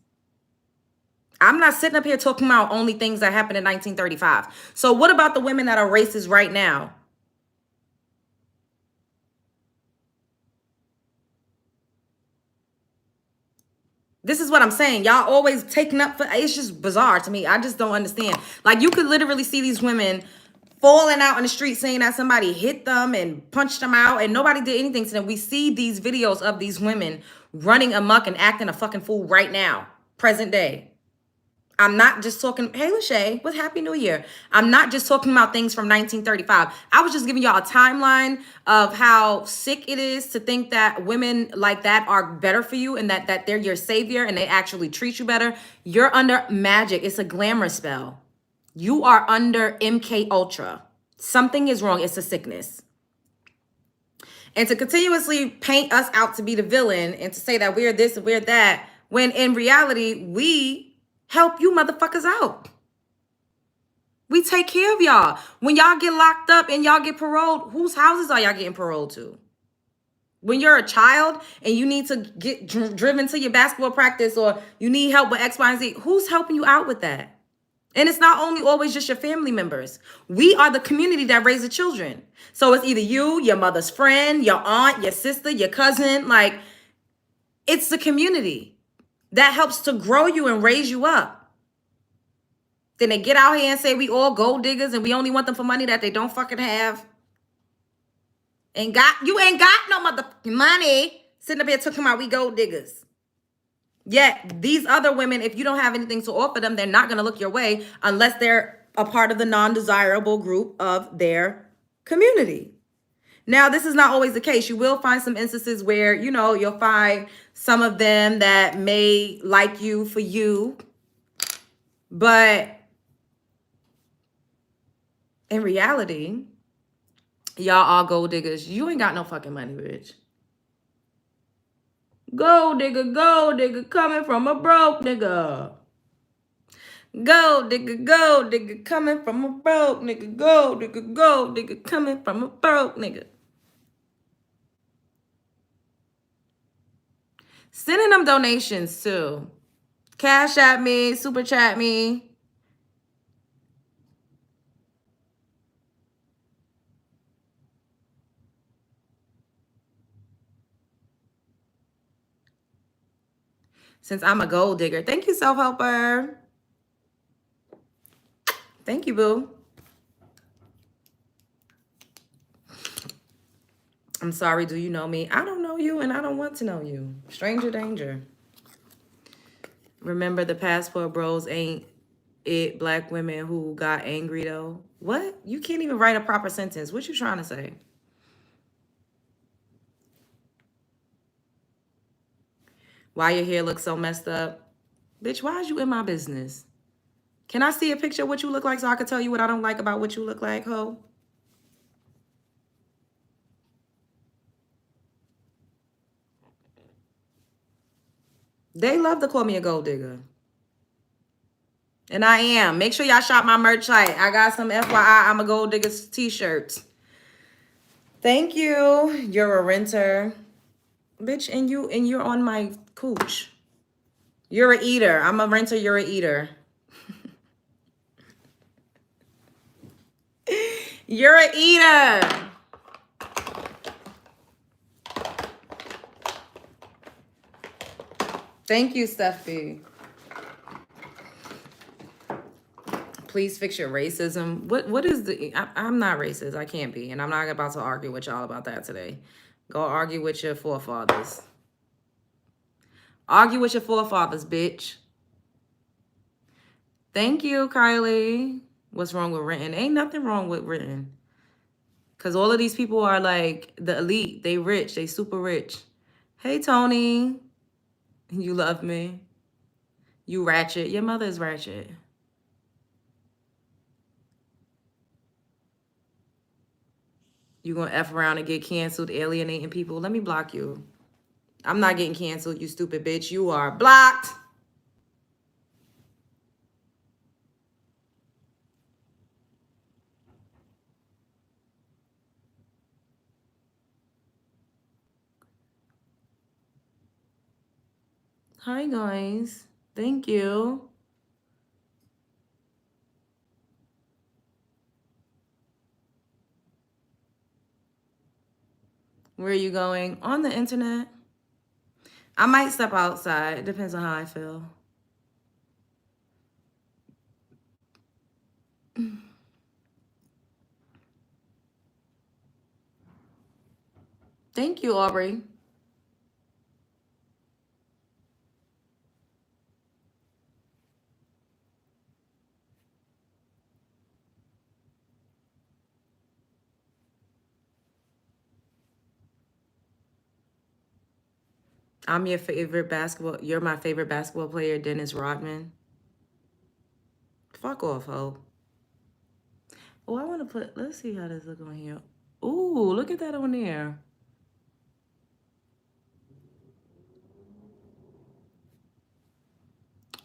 I'm not sitting up here talking about only things that happened in 1935. So what about the women that are racist right now? This is what I'm saying. Y'all always taking up for, it's just bizarre to me. I just don't understand. Like, you could literally see these women falling out in the street saying that somebody hit them and punched them out and nobody did anything to them. We see these videos of these women running amok and acting a fucking fool right now, present day. I'm not just talking, hey, Lachey, with Happy New Year. I'm not just talking about things from 1935. I was just giving y'all a timeline of how sick it is to think that women like that are better for you and that they're your savior and they actually treat you better. You're under magic. It's a glamour spell. You are under MK Ultra. Something is wrong. It's a sickness. And to continuously paint us out to be the villain and to say that we're this and we're that, when in reality, we help you motherfuckers out. We take care of y'all. When y'all get locked up and y'all get paroled, whose houses are y'all getting paroled to? When you're a child and you need to get driven to your basketball practice or you need help with X, Y, and Z, who's helping you out with that? And it's not only always just your family members. We are the community that raise the children. So it's either you, your mother's friend, your aunt, your sister, your cousin. Like, it's the community that helps to grow you and raise you up. Then they get out here and say we all gold diggers and we only want them for money that they don't fucking have. You ain't got no motherfucking money. Sitting up here talking about we gold diggers. Yet these other women, if you don't have anything to offer them, they're not going to look your way unless they're a part of the non-desirable group of their community. Now, this is not always the case. You will find some instances where, you know, you'll find some of them that may like you for you. But in reality, y'all are gold diggers. You ain't got no fucking money, bitch. Gold digger, coming from a broke nigga. Gold digger, coming from a broke nigga. Gold digger, coming from a broke nigga. Sending them donations too. Cash at me, super chat me. Since I'm a gold digger. Thank you, self-helper. Thank you, boo. I'm sorry, do you know me? I don't know you and I don't want to know you. Stranger danger. Remember, the passport bros ain't it black women who got angry though? What? You can't even write a proper sentence. What you trying to say? Why your hair looks so messed up? Bitch, why is you in my business? Can I see a picture of what you look like so I can tell you what I don't like about what you look like, ho? They love to call me a gold digger. And I am. Make sure y'all shop my merch site. I got some FYI I'm a gold digger t-shirts. Thank you. You're a renter. Bitch, and you're on my cooch. You're a eater. I'm a renter, you're a eater. You're a eater. Thank you, Steffi. Please fix your racism. What is the... I'm not racist. I can't be. And I'm not about to argue with y'all about that today. Go argue with your forefathers. Argue with your forefathers, bitch. Thank you, Kylie. What's wrong with renting? Ain't nothing wrong with renting. Because all of these people are like the elite. They rich. They super rich. Hey, Tony. You love me. You ratchet. Your mother is ratchet. You gonna F around and get canceled, alienating people? Let me block you. I'm not getting canceled, you stupid bitch. You are blocked. Hi, guys. Thank you. Where are you going? On the internet. I might step outside. It depends on how I feel. Thank you, Aubrey. I'm your favorite basketball. You're my favorite basketball player, Dennis Rodman. Fuck off, ho. Oh, I want to put. Let's see how this look on here. Ooh, look at that on there.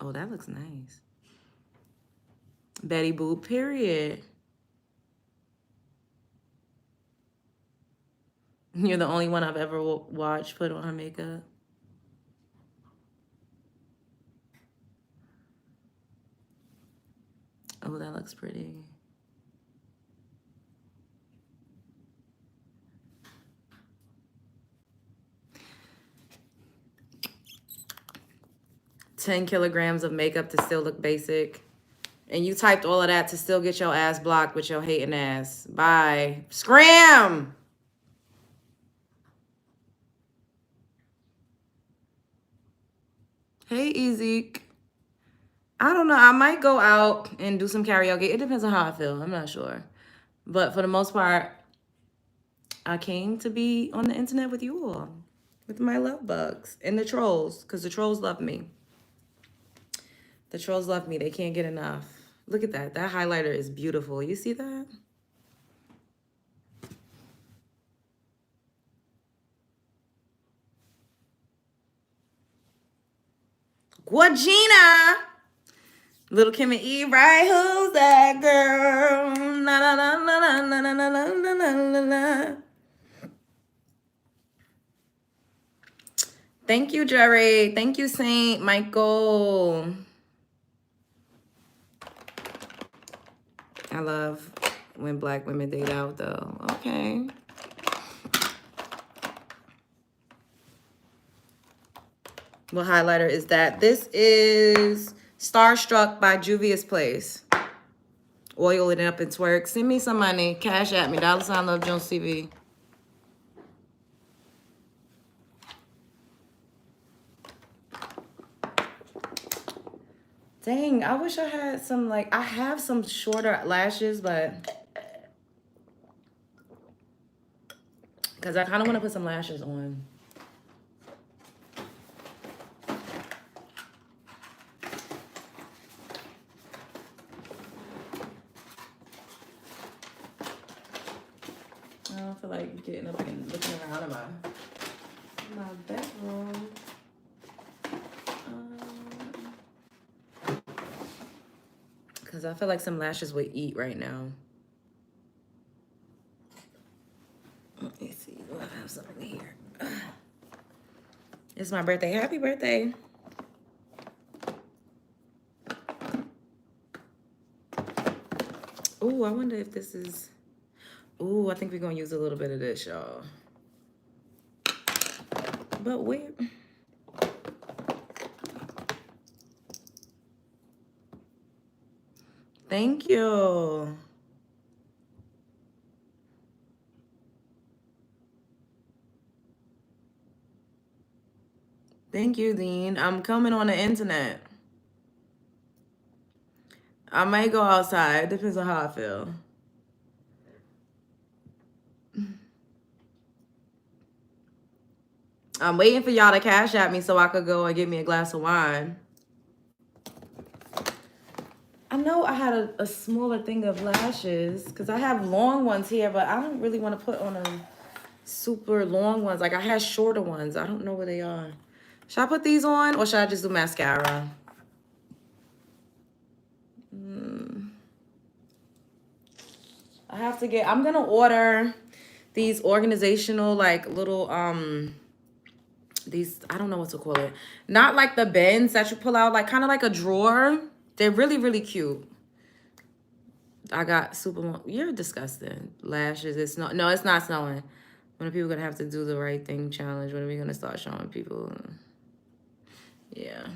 Oh, that looks nice. Betty Boop, period. You're the only one I've ever watched put on her makeup. Oh, that looks pretty. $10 kilograms of makeup to still look basic. And you typed all of that to still get your ass blocked with your hating ass. Bye. Scram! Hey, Ezek. I don't know. I might go out and do some karaoke. It depends on how I feel. I'm not sure. But for the most part, I came to be on the internet with you all. With my love bugs. And the trolls. Because the trolls love me. The trolls love me. They can't get enough. Look at that. That highlighter is beautiful. You see that? Guagina! Little Kim and Eve, right? Who's that girl? Na na na na na na na na na na na. Thank you, Jerry. Thank you, Saint Michael. I love when black women date out, though. Okay. What highlighter is that? This is Starstruck by Juvia's Place. Oil it up and twerk. Send me some money. Cash at me. $ Love Jones TV. Dang, I wish I had some, like, I have some shorter lashes, but because I kind of want to put some lashes on. I don't feel like getting up and looking around in my bedroom. Because I feel like some lashes would eat right now. Let me see. Do I have something here? It's my birthday. Happy birthday. Ooh, I wonder if this is... Ooh, I think we're going to use a little bit of this, y'all. But where... Thank you. Thank you, Dean. I'm coming on the internet. I might go outside. Depends on how I feel. I'm waiting for y'all to cash at me so I could go and get me a glass of wine. I know I had a smaller thing of lashes because I have long ones here, but I don't really want to put on them super long ones. Like I had shorter ones. I don't know where they are. Should I put these on or should I just do mascara? I have to get, I'm going to order these organizational like little, these, I don't know what to call it. Not like the bins that you pull out, like kind of like a drawer. They're really, really cute. I got super long. You're disgusting. Lashes. It's not. No, it's not snowing. When are people gonna have to do the right thing challenge? When are we gonna start showing people? Yeah.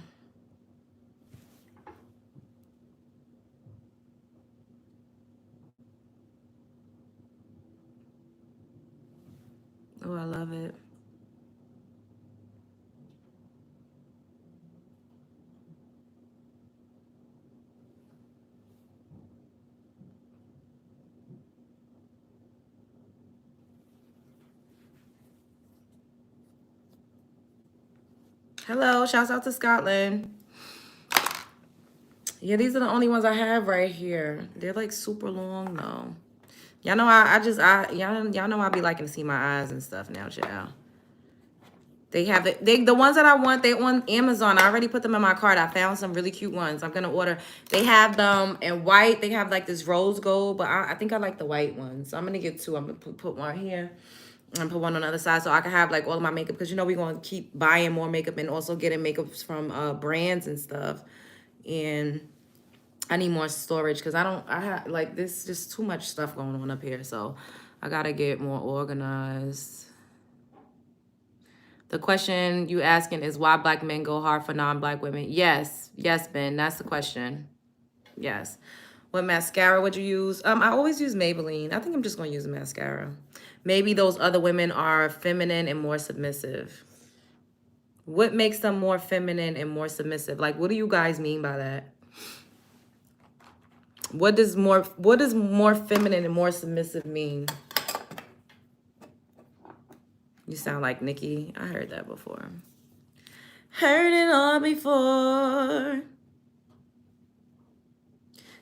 Oh, I love it. Hello, shouts out to Scotland. Yeah, these are the only ones I have right here. They're like super long though. Y'all know y'all know I be liking to see my eyes and stuff now, child. They have it. The ones that I want, they on Amazon. I already put them in my cart. I found some really cute ones. I'm gonna order. They have them in white. They have like this rose gold, but I think I like the white ones. So I'm gonna get two. I'm gonna put one here and put one on the other side so I can have like all of my makeup, because you know we're gonna keep buying more makeup and also getting makeups from brands and stuff. And I need more storage because I have like this just too much stuff going on up here. So I gotta get more organized. The question you asking is why black men go hard for non-black women. Yes, Ben, that's the question. Yes. What mascara would you use? I always use Maybelline. I think I'm just gonna use mascara. Maybe those other women are feminine and more submissive. What makes them more feminine and more submissive? Like, what do you guys mean by that? What does more feminine and more submissive mean? You sound like Nikki. I heard that before. Heard it all before.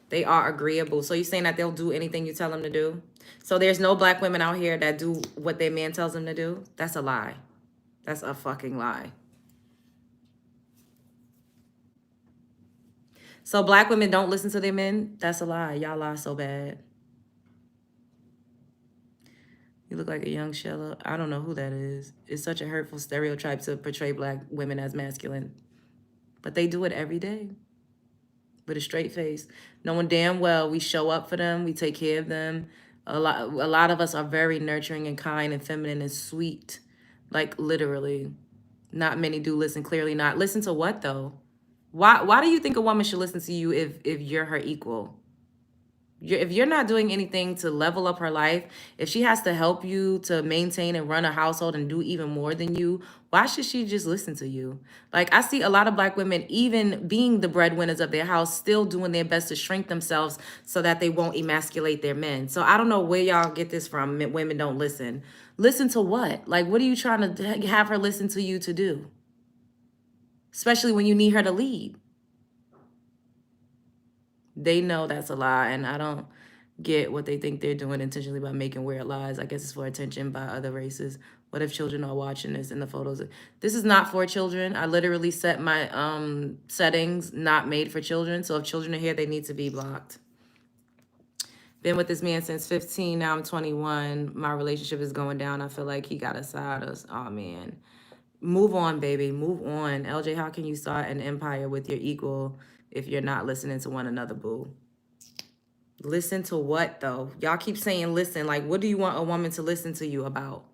They are agreeable. So you're saying that they'll do anything you tell them to do? So there's no black women out here that do what their man tells them to do? That's a lie. That's a fucking lie. So black women don't listen to their men? That's a lie. Y'all lie so bad. You look like a young Shella. I don't know who that is. It's such a hurtful stereotype to portray black women as masculine. But they do it every day with a straight face, knowing damn well we show up for them, we take care of them. A lot of us are very nurturing and kind and feminine and sweet, like literally. Not many do listen. Clearly not. Listen to what though? Why do you think a woman should listen to you if you're her equal? If you're not doing anything to level up her life, if she has to help you to maintain and run a household and do even more than you, why should she just listen to you? Like, I see a lot of black women, even being the breadwinners of their house, still doing their best to shrink themselves so that they won't emasculate their men. So I don't know where y'all get this from. Women don't listen. Listen to what? Like, what are you trying to have her listen to you to do? Especially when you need her to lead. They know that's a lie, and I don't get what they think they're doing intentionally by making weird lies. I guess it's for attention by other races. What if children are watching this in the photos? This is not for children. I literally set my settings not made for children. So if children are here, they need to be blocked. Been with this man since 15. Now I'm 21. My relationship is going down. I feel like he got aside us. Oh, man. Move on, baby. Move on. LJ, how can you start an empire with your equal if you're not listening to one another, boo? Listen to what, though? Y'all keep saying listen. Like, what do you want a woman to listen to you about?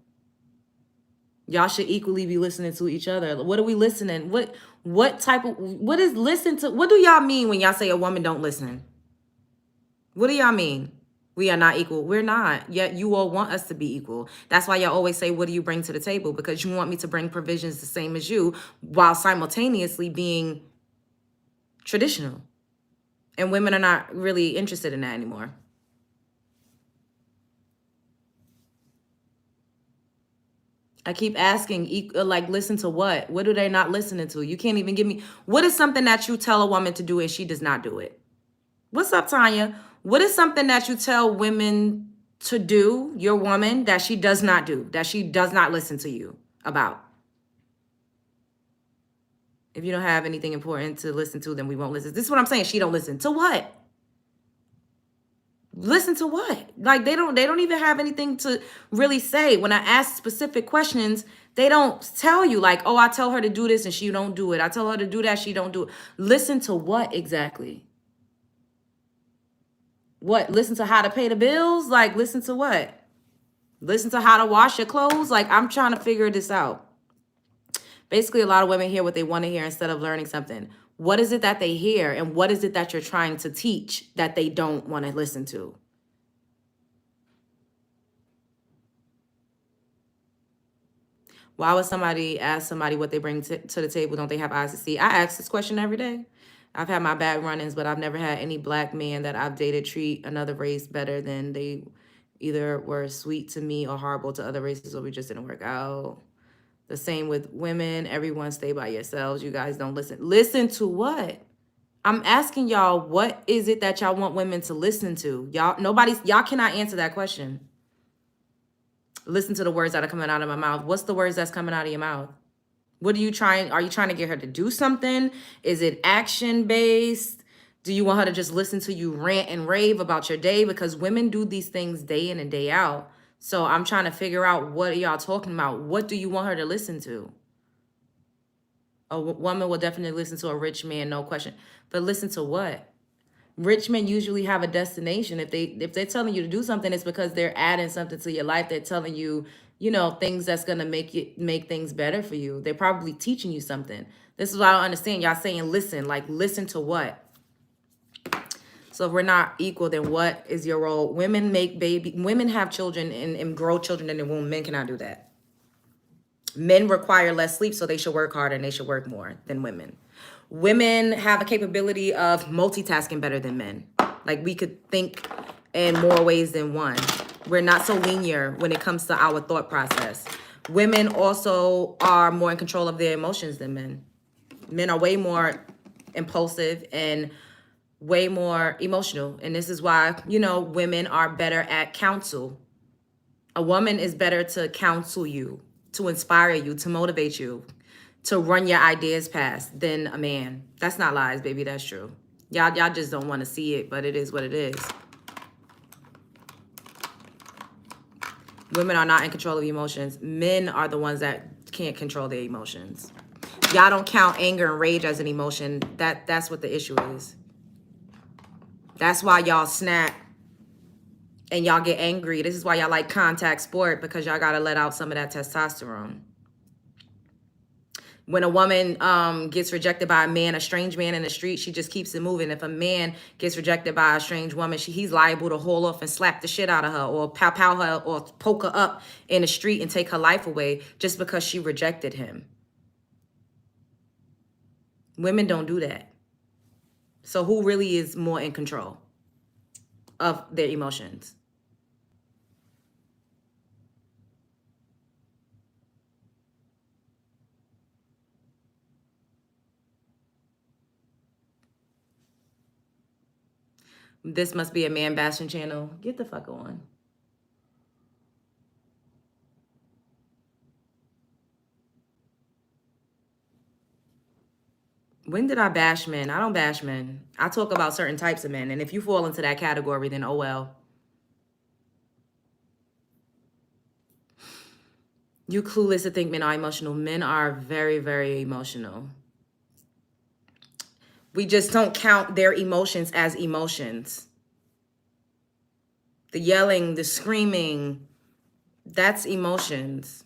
Y'all should equally be listening to each other. What are we listening? What type of, what is listen to? What do y'all mean when y'all say a woman don't listen? What do y'all mean? We are not equal. We're not. Yet you all want us to be equal. That's why y'all always say, what do you bring to the table? Because you want me to bring provisions the same as you while simultaneously being traditional. And women are not really interested in that anymore. I keep asking, like, listen to what? What are they not listening to? You can't even give me, what is something that you tell a woman to do and she does not do it? What's up, Tanya? What is something that you tell women to do, your woman, that she does not do, that she does not listen to you about? If you don't have anything important to listen to, then we won't listen. This is what I'm saying. She don't listen to what? Listen to what? Like they don't even have anything to really say. When I ask specific questions, they don't tell you like, oh, I tell her to do this and she don't do it. I tell her to do that, she don't do it. Listen to what exactly? What? Listen to how to pay the bills? Like, listen to what? Listen to how to wash your clothes? Like, I'm trying to figure this out. Basically, a lot of women hear what they want to hear instead of learning something. What is it that they hear, and what is it that you're trying to teach that they don't want to listen to? Why would somebody ask somebody what they bring to the table? Don't they have eyes to see? I ask this question every day. I've had my bad run-ins, but I've never had any black man that I've dated treat another race better than they either were sweet to me or horrible to other races, or we just didn't work out. The same with women. Everyone stay by yourselves. You guys don't listen. Listen to what? I'm asking y'all, what is it that y'all want women to listen to? Y'all cannot answer that question. Listen to the words that are coming out of my mouth. What's the words that's coming out of your mouth? What are you trying to get her to do something? Is it action based? Do you want her to just listen to you rant and rave about your day? Because women do these things day in and day out. So I'm trying to figure out, what are y'all talking about? What do you want her to listen to? A woman will definitely listen to a rich man, no question. But listen to what? Rich men usually have a destination. If they're telling you to do something, it's because they're adding something to your life. They're telling you, things that's gonna make things better for you. They're probably teaching you something. This is what I don't understand. Y'all saying listen, like listen to what? So if we're not equal, then what is your role? Women have children and grow children in the womb. Men cannot do that. Men require less sleep, so they should work harder and they should work more than women. Women have a capability of multitasking better than men. Like, we could think in more ways than one. We're not so linear when it comes to our thought process. Women also are more in control of their emotions than men. Men are way more impulsive and way more emotional. And this is why, women are better at counsel. A woman is better to counsel you, to inspire you, to motivate you, to run your ideas past than a man. That's not lies, baby. That's true. Y'all just don't want to see it, but it is what it is. Women are not in control of emotions. Men are the ones that can't control their emotions. Y'all don't count anger and rage as an emotion. That's what the issue is. That's why y'all snap and y'all get angry. This is why y'all like contact sport, because y'all got to let out some of that testosterone. When a woman gets rejected by a man, a strange man in the street, she just keeps it moving. If a man gets rejected by a strange woman, he's liable to haul off and slap the shit out of her, or pow her, or poke her up in the street and take her life away just because she rejected him. Women don't do that. So who really is more in control of their emotions? This must be a man bashing channel. Get the fuck on. When did I bash men? I don't bash men. I talk about certain types of men. And if you fall into that category, then oh well. You clueless to think men are emotional. Men are very, very emotional. We just don't count their emotions as emotions. The yelling, the screaming, that's emotions.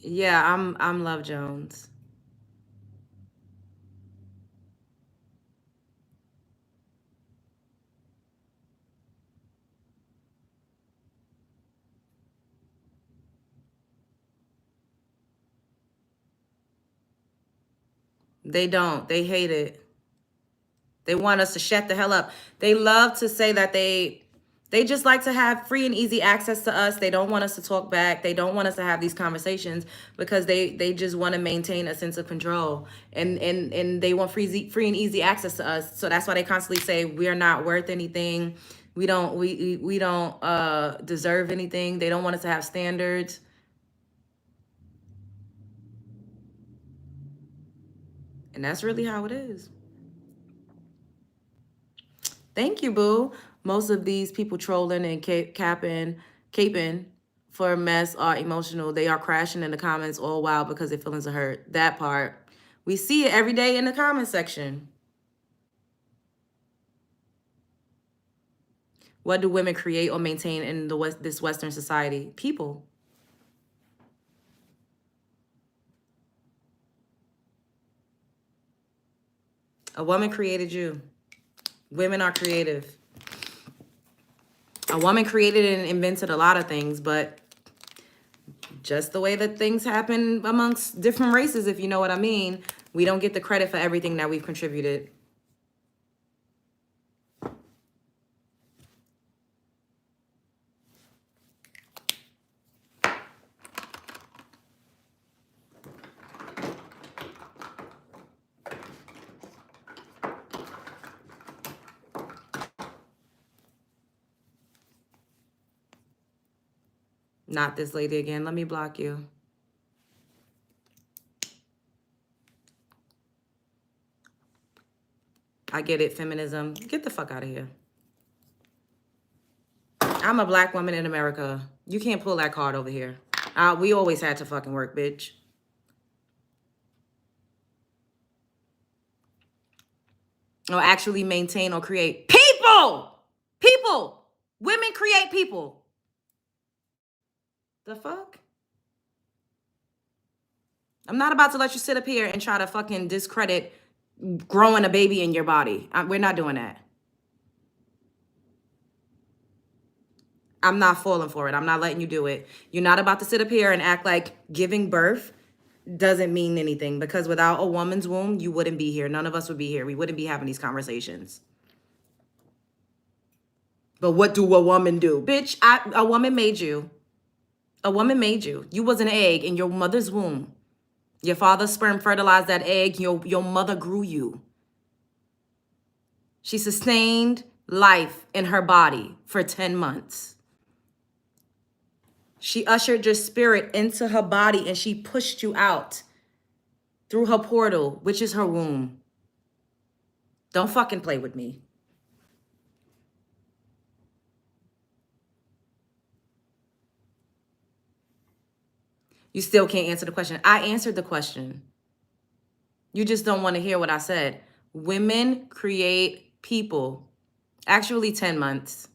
Yeah, I'm Love Jones. They don't. They hate it. They want us to shut the hell up. They love to say that they just like to have free and easy access to us. They don't want us to talk back. They don't want us to have these conversations because they just want to maintain a sense of control. And they want free and easy access to us. So that's why they constantly say we're not worth anything. We don't deserve anything. They don't want us to have standards. And that's really how it is. Thank you, boo. Most of these people trolling and caping for a mess are emotional. They are crashing in the comments all while because their feelings are hurt. That part. We see it every day in the comment section. What do women create or maintain in this Western society? People. A woman created you. Women are creative. A woman created and invented a lot of things, but just the way that things happen amongst different races, if you know what I mean, we don't get the credit for everything that we've contributed. Not this lady again. Let me block you. I get it, feminism. Get the fuck out of here. I'm a black woman in America. You can't pull that card over here. We always had to fucking work, bitch. Or actually maintain or create people. People. Women create people. The fuck? I'm not about to let you sit up here and try to fucking discredit growing a baby in your body. We're not doing that. I'm not falling for it. I'm not letting you do it. You're not about to sit up here and act like giving birth doesn't mean anything, because without a woman's womb, you wouldn't be here. None of us would be here. We wouldn't be having these conversations. But what do a woman do? Bitch, a woman made you. A woman made you. You was an egg in your mother's womb. Your father's sperm fertilized that egg. Your mother grew you. She sustained life in her body for 10 months. She ushered your spirit into her body and she pushed you out through her portal, which is her womb. Don't fucking play with me. You still can't answer the question. I answered the question. You just don't want to hear what I said. Women create people. Actually, 10 months.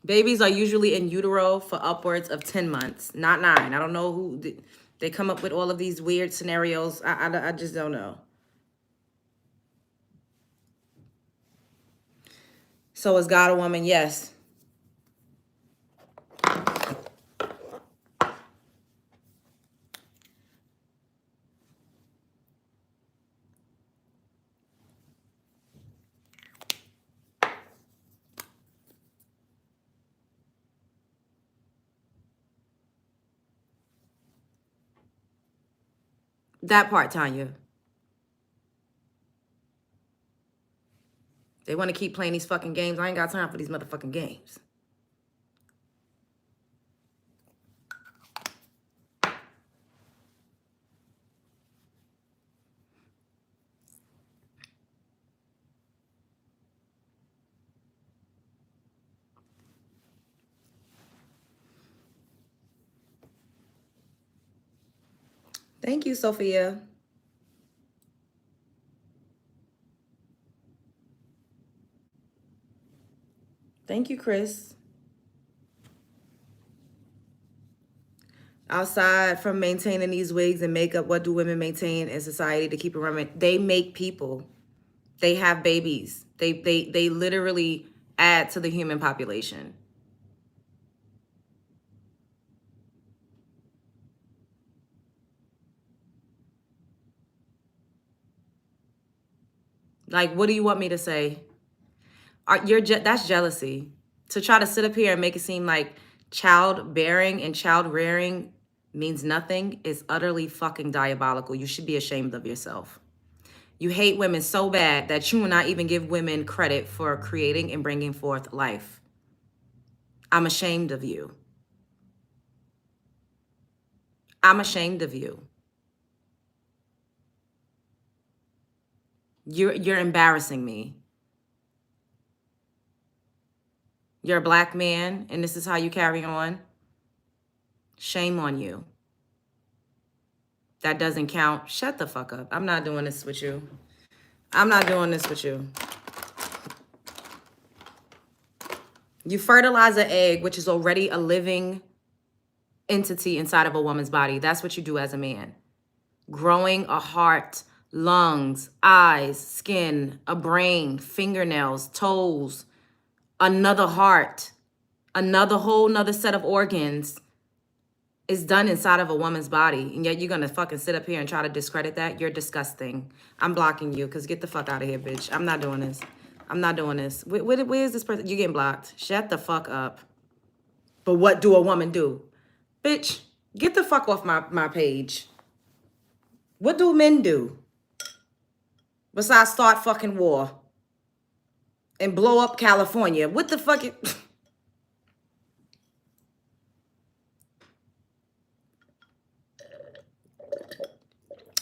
Babies are usually in utero for upwards of 10 months, not 9. I don't know who they come up with all of these weird scenarios. I just don't know. So is God a woman? Yes. That part, Tanya. They want to keep playing these fucking games. I ain't got time for these motherfucking games. Thank you, Sophia. Thank you, Chris. Outside from maintaining these wigs and makeup, what do women maintain in society to keep it running? They make people. They have babies. They literally add to the human population. Like, what do you want me to say? That's jealousy. To try to sit up here and make it seem like childbearing and child rearing means nothing is utterly fucking diabolical. You should be ashamed of yourself. You hate women so bad that you will not even give women credit for creating and bringing forth life. I'm ashamed of you. I'm ashamed of you. You're embarrassing me. You're a black man, and this is how you carry on. Shame on you. That doesn't count. Shut the fuck up. I'm not doing this with you. I'm not doing this with you. You fertilize an egg, which is already a living entity inside of a woman's body. That's what you do as a man. Growing a heart, lungs, eyes, skin, a brain, fingernails, toes, another heart, another whole nother set of organs is done inside of a woman's body. And yet you're going to fucking sit up here and try to discredit that? You're disgusting. I'm blocking you because get the fuck out of here, bitch. I'm not doing this. I'm not doing this. Where is this person? You're getting blocked. Shut the fuck up. But what do a woman do? Bitch, get the fuck off my page. What do men do? Besides start fucking war and blow up California. What the fuck?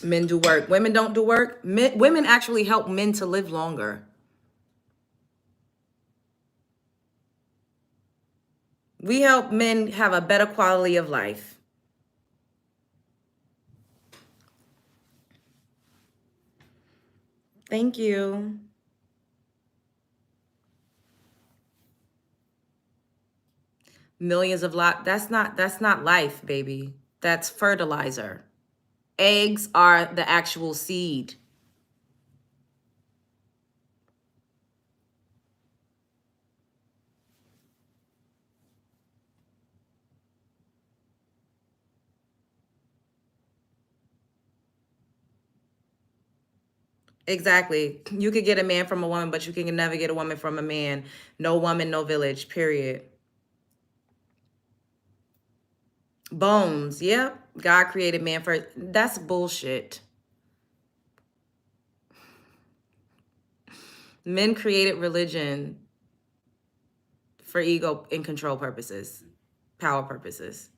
Men do work. Women don't do work. Women actually help men to live longer. We help men have a better quality of life. Thank you. Millions of lot. That's not life, baby. That's fertilizer. Eggs are the actual seed. Exactly. You could get a man from a woman, but you can never get a woman from a man. No woman, no village, period. Bones. Yep. God created man first. That's bullshit. Men created religion for ego and control purposes, power purposes.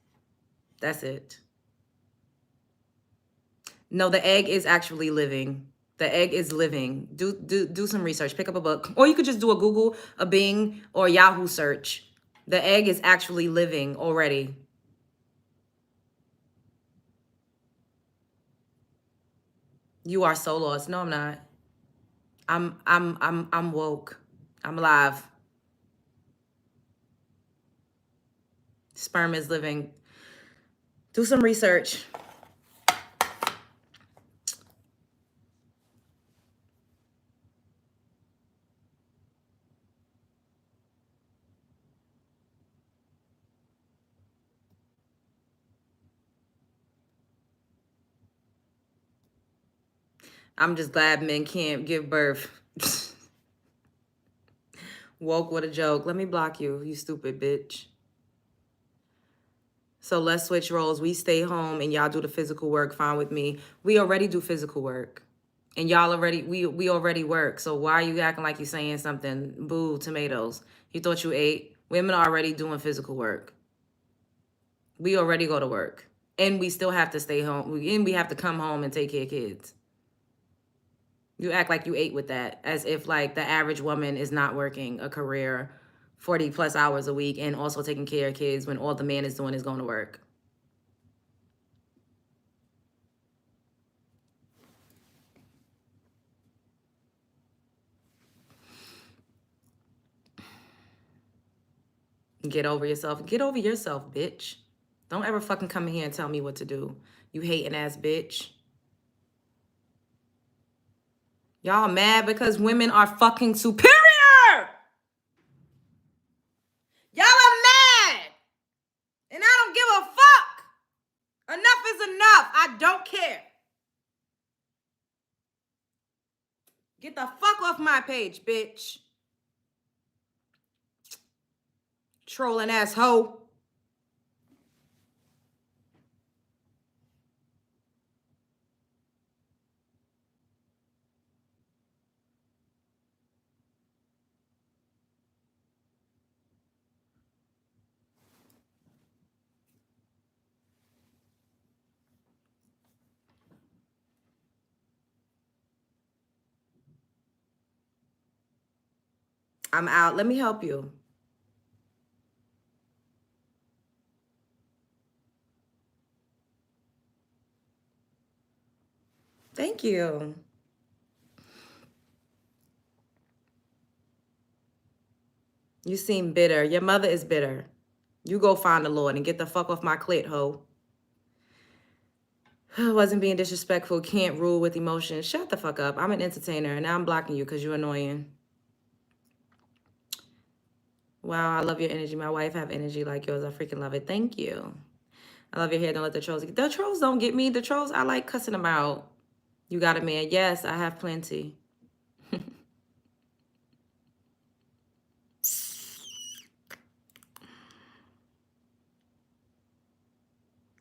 That's it. No, the egg is actually living. The egg is living. Do some research. Pick up a book. Or you could just do a Google, a Bing, or a Yahoo search. The egg is actually living already. You are so lost. No, I'm not. I'm woke. I'm alive. Sperm is living. Do some research. I'm just glad men can't give birth. Woke with a joke. Let me block you, you stupid bitch. So let's switch roles. We stay home and y'all do the physical work. Fine with me. We already do physical work. And y'all already, we already work. So why are you acting like you're saying something? Boo, tomatoes. You thought you ate? Women are already doing physical work. We already go to work. And we still have to stay home. And we have to come home and take care of kids. You act like you ate with that, as if like the average woman is not working a career 40 plus hours a week and also taking care of kids when all the man is doing is going to work. Get over yourself. Get over yourself, bitch. Don't ever fucking come in here and tell me what to do. You hating ass bitch. Y'all mad because women are fucking superior. Y'all are mad. And I don't give a fuck. Enough is enough. I don't care. Get the fuck off my page, bitch. Trolling ass hoe. I'm out. Let me help you. Thank you. You seem bitter. Your mother is bitter. You go find the Lord and get the fuck off my clit, hoe. Wasn't being disrespectful. Can't rule with emotions. Shut the fuck up. I'm an entertainer and now I'm blocking you because you're annoying. Wow, I love your energy. My wife have energy like yours. I freaking love it. Thank you. I love your hair. Don't let the trolls get... The trolls don't get me. The trolls, I like cussing them out. You got a man. Yes, I have plenty.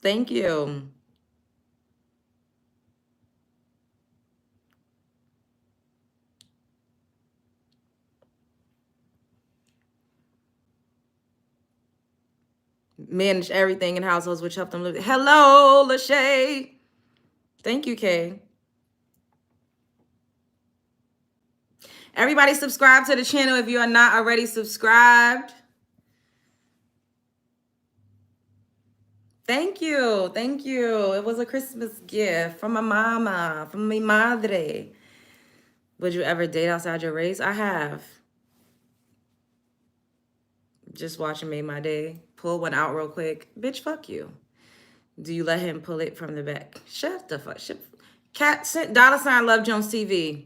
Thank you. Manage everything in households which help them live. Hello, Lachey. Thank you, Kay. Everybody subscribe to the channel if you are not already subscribed. Thank you. Thank you. It was a Christmas gift from my mama, from mi madre. Would you ever date outside your race? I have. Just watching made my day. Pull one out real quick. Bitch, fuck you. Do you let him pull it from the back? Shut the fuck. Cat sent $ Love Jones TV.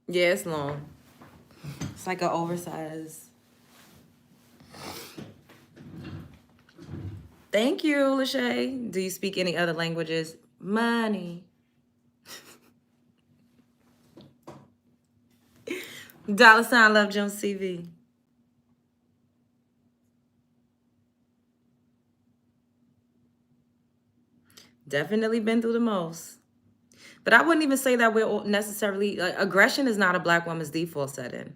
Yeah, it's long. It's like an oversized. Thank you, Lachey. Do you speak any other languages? Money. $ Love Jones TV. Definitely been through the most. But I wouldn't even say that we're necessarily... aggression is not a Black woman's default setting.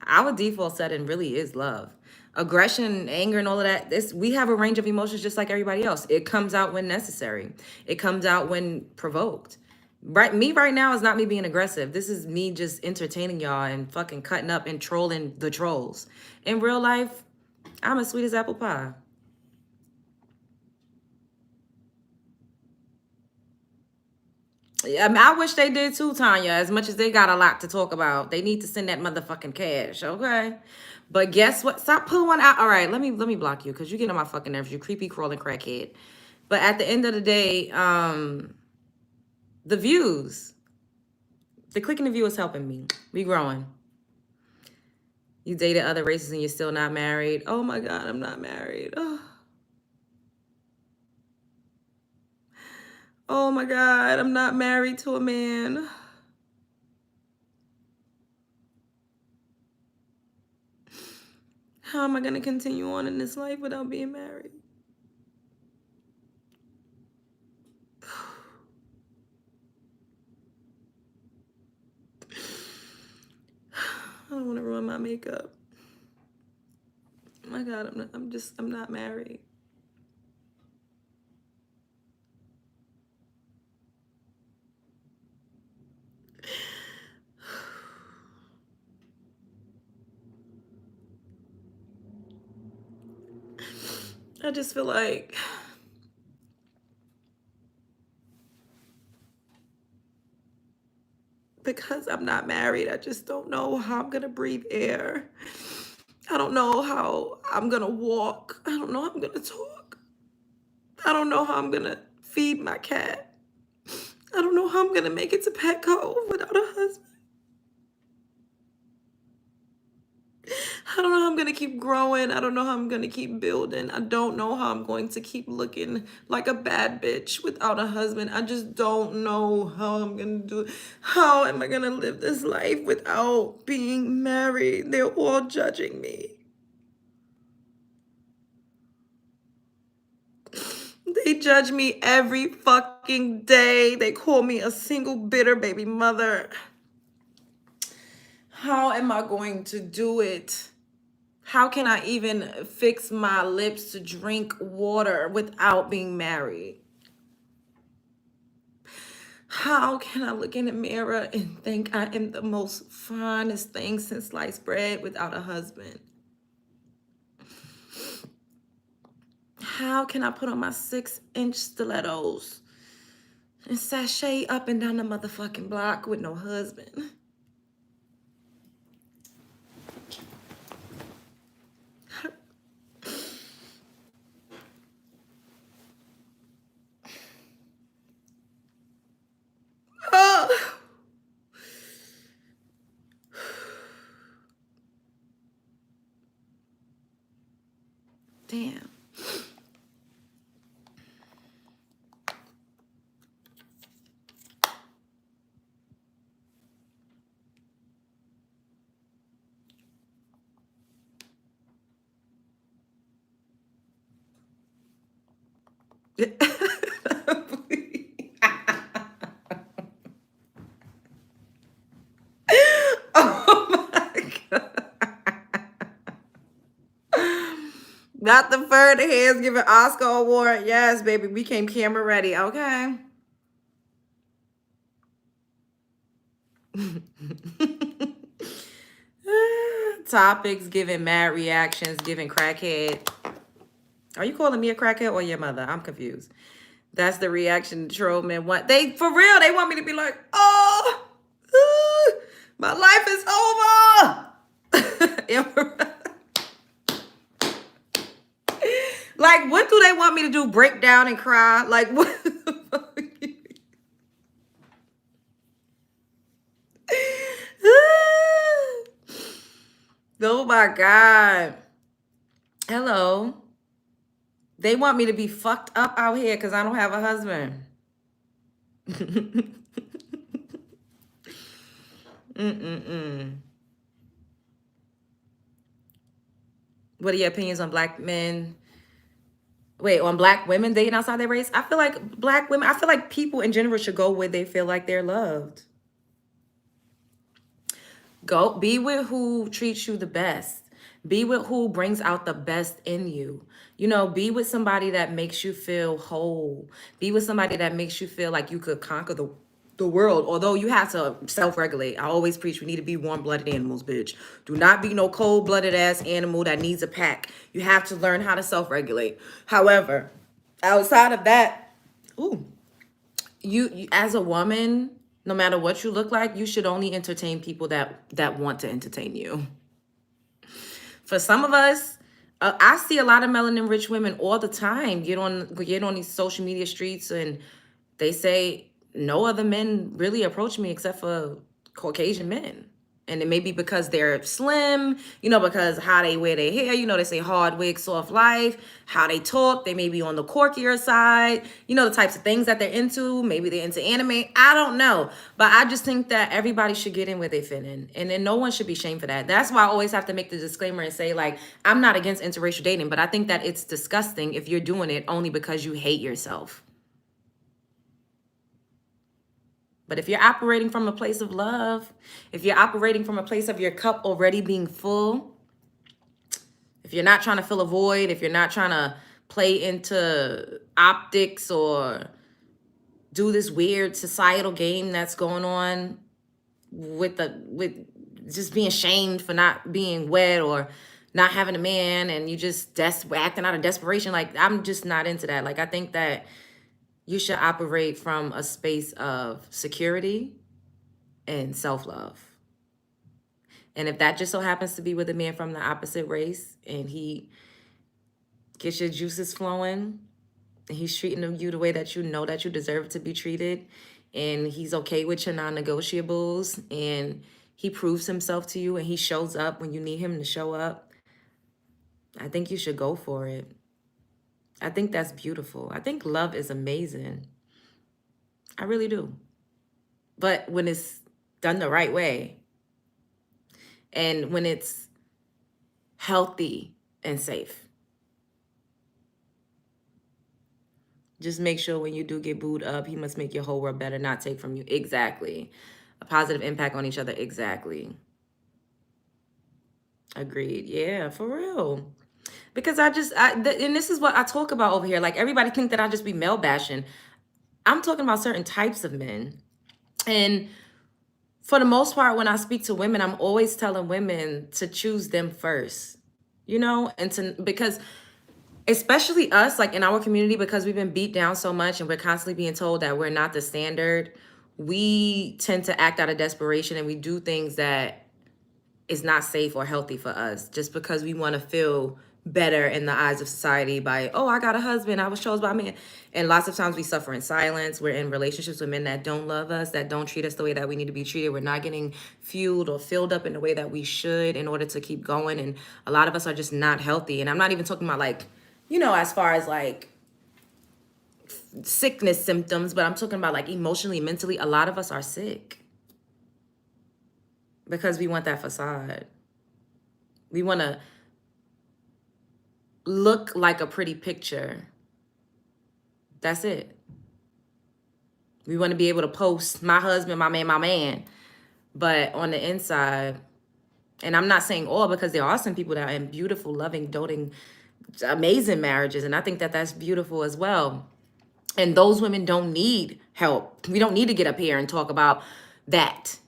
Our default setting really is love. Aggression, anger, and all of that, we have a range of emotions just like everybody else. It comes out when necessary. It comes out when provoked. Me right now is not me being aggressive. This is me just entertaining y'all and fucking cutting up and trolling the trolls. In real life, I'm as sweet as apple pie. I mean, I wish they did too, Tanya. As much as they got a lot to talk about, they need to send that motherfucking cash, okay? But guess what? Stop pulling out. All right, let me block you because you get on my fucking nerves. You creepy crawling crackhead. But at the end of the day, the views, the clicking the view is helping me. We growing. You dated other races and you're still not married. Oh my God, I'm not married. Oh my God, I'm not married to a man. How am I going to continue on in this life without being married? I don't want to ruin my makeup. Oh my God, I'm not married. I just feel like because I'm not married, I just don't know how I'm gonna breathe air. I don't know how I'm gonna walk. I don't know how I'm gonna talk. I don't know how I'm gonna feed my cat. I don't know how I'm gonna make it to Petco without a husband. I don't know how I'm going to keep growing. I don't know how I'm going to keep building. I don't know how I'm going to keep looking like a bad bitch without a husband. I just don't know how I'm going to do it. How am I going to live this life without being married? They're all judging me. They judge me every fucking day. They call me a single bitter baby mother. How am I going to do it? How can I even fix my lips to drink water without being married? How can I look in the mirror and think I am the most finest thing since sliced bread without a husband? How can I put on my 6-inch stilettos and sashay up and down the motherfucking block with no husband? Oh. Damn. Oh my God. Not the fur, the hands giving Oscar award. Yes, baby, we came camera ready. Okay. Topics, giving mad reactions, giving crackhead. Are you calling me a crackhead or your mother? I'm confused. That's the reaction the troll men want. They, for real, they want me to be like, oh, my life is over. Like, what do they want me to do? Break down and cry? Like, what? Oh my God. Hello. They want me to be fucked up out here because I don't have a husband. What are your opinions on black men? Wait, on black women dating outside their race? I feel like black women, I feel like people in general should go where they feel like they're loved. Go be with who treats you the best. Be with who brings out the best in you. You know, be with somebody that makes you feel whole. Be with somebody that makes you feel like you could conquer the world. Although you have to self-regulate. I always preach we need to be warm-blooded animals, bitch. Do not be no cold-blooded ass animal that needs a pack. You have to learn how to self-regulate. However, outside of that, you as a woman, no matter what you look like, you should only entertain people that want to entertain you. For some of us, I see a lot of melanin rich women all the time get on these social media streets and they say no other men really approach me except for Caucasian men. And it may be because they're slim, you know, because how they wear their hair, you know, they say hard wig, soft life, how they talk, they may be on the quirkier side, you know, the types of things that they're into. Maybe they're into anime. I don't know. But I just think that everybody should get in where they fit in. And then no one should be shamed for that. That's why I always have to make the disclaimer and say, like, I'm not against interracial dating, but I think that it's disgusting if you're doing it only because you hate yourself. But if you're operating from a place of love, if you're operating from a place of your cup already being full, if you're not trying to fill a void, if you're not trying to play into optics or do this weird societal game that's going on with just being shamed for not being wed or not having a man, and you just acting out of desperation, like, I'm just not into that. Like, I think that you should operate from a space of security and self-love. And if that just so happens to be with a man from the opposite race and he gets your juices flowing and he's treating you the way that you know that you deserve to be treated, and he's okay with your non-negotiables, and he proves himself to you and he shows up when you need him to show up, I think you should go for it. I think that's beautiful. I think love is amazing. I really do. But when it's done the right way and when it's healthy and safe, just make sure when you do get booed up, he must make your whole world better, not take from you. Exactly. A positive impact on each other. Exactly. Agreed. Yeah, for real. Because and this is what I talk about over here. Like everybody think that I just be male bashing. I'm talking about certain types of men. And for the most part, when I speak to women, I'm always telling women to choose them first, and because especially us, like in our community, because we've been beat down so much and we're constantly being told that we're not the standard, we tend to act out of desperation and we do things that is not safe or healthy for us just because we want to feel better in the eyes of society by, oh, I got a husband, I was chosen by a man. And lots of times we suffer in silence. We're in relationships with men that don't love us, that don't treat us the way that we need to be treated. We're not getting fueled or filled up in the way that we should in order to keep going. And a lot of us are just not healthy. And I'm not even talking about like, as far as like sickness symptoms, but I'm talking about like emotionally, mentally. A lot of us are sick because we want that facade. We want to look like a pretty picture. That's it. We want to be able to post my husband, my man. But on the inside, and I'm not saying all, because there are some people that are in beautiful, loving, doting, amazing marriages. And I think that that's beautiful as well. And those women don't need help. We don't need to get up here and talk about that,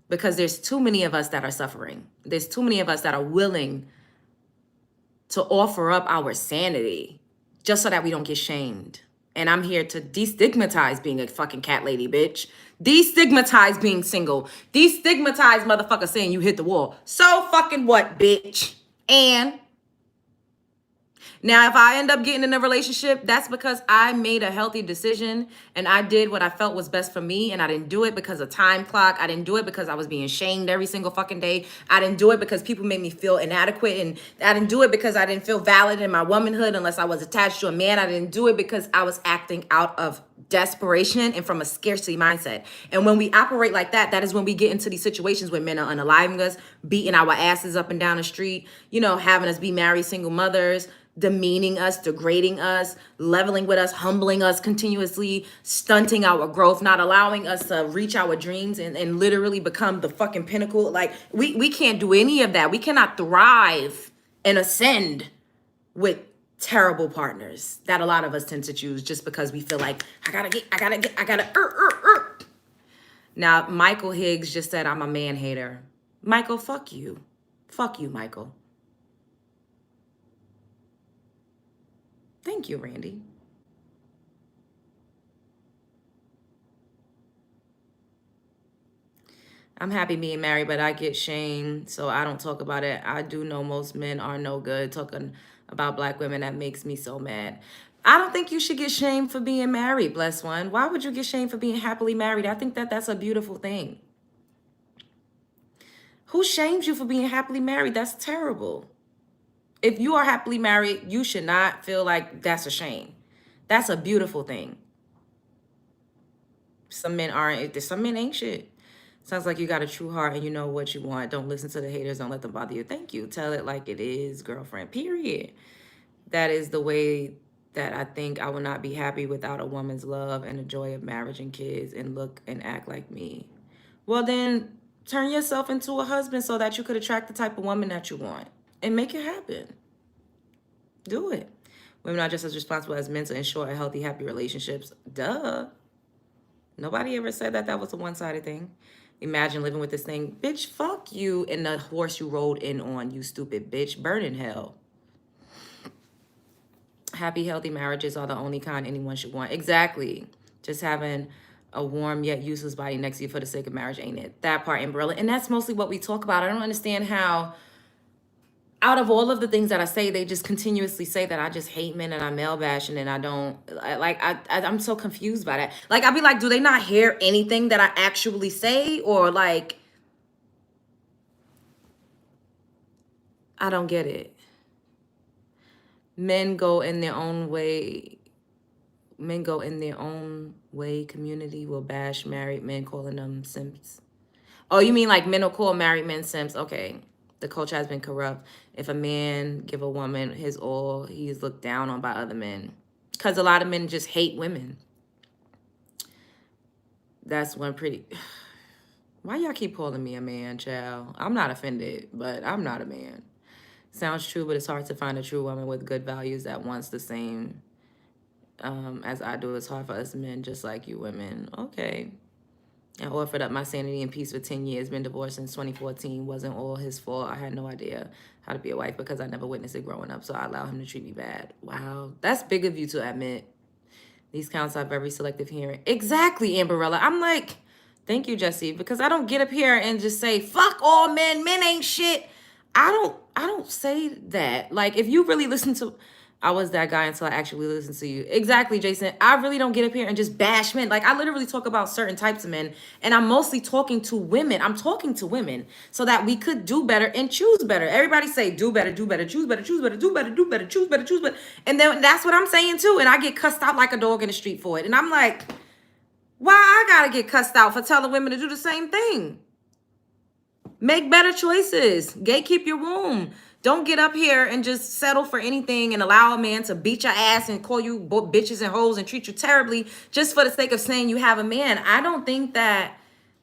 because there's too many of us that are suffering. There's too many of us that are willing to offer up our sanity just so that we don't get shamed. And I'm here to destigmatize being a fucking cat lady, bitch. Destigmatize being single. Destigmatize motherfucker saying you hit the wall. So fucking what, bitch? And now, if I end up getting in a relationship, that's because I made a healthy decision and I did what I felt was best for me. And I didn't do it because of time clock. I didn't do it because I was being shamed every single fucking day. I didn't do it because people made me feel inadequate. And I didn't do it because I didn't feel valid in my womanhood unless I was attached to a man. I didn't do it because I was acting out of desperation and from a scarcity mindset. And when we operate like that, that is when we get into these situations where men are unaliving us, beating our asses up and down the street, having us be married single mothers, demeaning us, degrading us, leveling with us, humbling us continuously, stunting our growth, not allowing us to reach our dreams and literally become the fucking pinnacle. Like we can't do any of that. We cannot thrive and ascend with terrible partners that a lot of us tend to choose just because we feel like I gotta. Now, Michael Higgs just said I'm a man hater. Michael, fuck you. Fuck you, Michael. Thank you, Randy. I'm happy being married, but I get shamed, so I don't talk about it. I do know most men are no good. Talking about black women, that makes me so mad. I don't think you should get shamed for being married, bless one. Why would you get shamed for being happily married? I think that that's a beautiful thing. Who shames you for being happily married? That's terrible. If you are happily married, you should not feel like that's a shame. That's a beautiful thing. Some men aren't. Some men ain't shit. Sounds like you got a true heart and you know what you want. Don't listen to the haters. Don't let them bother you. Thank you. Tell it like it is, girlfriend. Period. That is the way that I think I will not be happy without a woman's love and the joy of marriage and kids and look and act like me. Well, then turn yourself into a husband so that you could attract the type of woman that you want and make it happen. Do it. Women are just as responsible as men to ensure a healthy, happy relationships. Duh. Nobody ever said that was a one-sided thing. Imagine living with this thing. Bitch, fuck you and the horse you rode in on, you stupid bitch. Burn in hell. Happy, healthy marriages are the only kind anyone should want. Exactly. Just having a warm yet useless body next to you for the sake of marriage, ain't it? That part, Umbrella. And that's mostly what we talk about. I don't understand how, out of all of the things that I say, they just continuously say that I just hate men and I male bashing and I don't, I'm so confused by that. Like, I'd be like, do they not hear anything that I actually say? Or like, I don't get it. Men go in their own way. Men go in their own way. Community will bash married men, calling them simps. Oh, you mean like men will call married men simps? Okay. The culture has been corrupt. If a man give a woman his all, he is looked down on by other men. Because a lot of men just hate women. That's one pretty... Why y'all keep calling me a man, child? I'm not offended, but I'm not a man. Sounds true, but it's hard to find a true woman with good values that wants the same as I do. It's hard for us men, just like you women. Okay. I offered up my sanity and peace for 10 years, been divorced since 2014. Wasn't all his fault. I had no idea how to be a wife because I never witnessed it growing up, so I allow him to treat me bad. Wow. That's big of you to admit. These counts are very selective hearing. Exactly, Amberella. I'm like, thank you, Jesse, because I don't get up here and just say, fuck all men, men ain't shit. I don't say that. Like, if you really listen to, I was that guy until I actually listened to you. Exactly, Jason. I really don't get up here and just bash men. Like, I literally talk about certain types of men, and I'm mostly talking to women. I'm talking to women so that we could do better and choose better. Everybody say, do better, choose better, choose better, do better, do better, choose better, choose better. And then that's what I'm saying too. And I get cussed out like a dog in the street for it. And I'm like, why I gotta get cussed out for telling women to do the same thing? Make better choices. Gatekeep your womb. Don't get up here and just settle for anything and allow a man to beat your ass and call you bitches and hoes and treat you terribly just for the sake of saying you have a man. I don't think that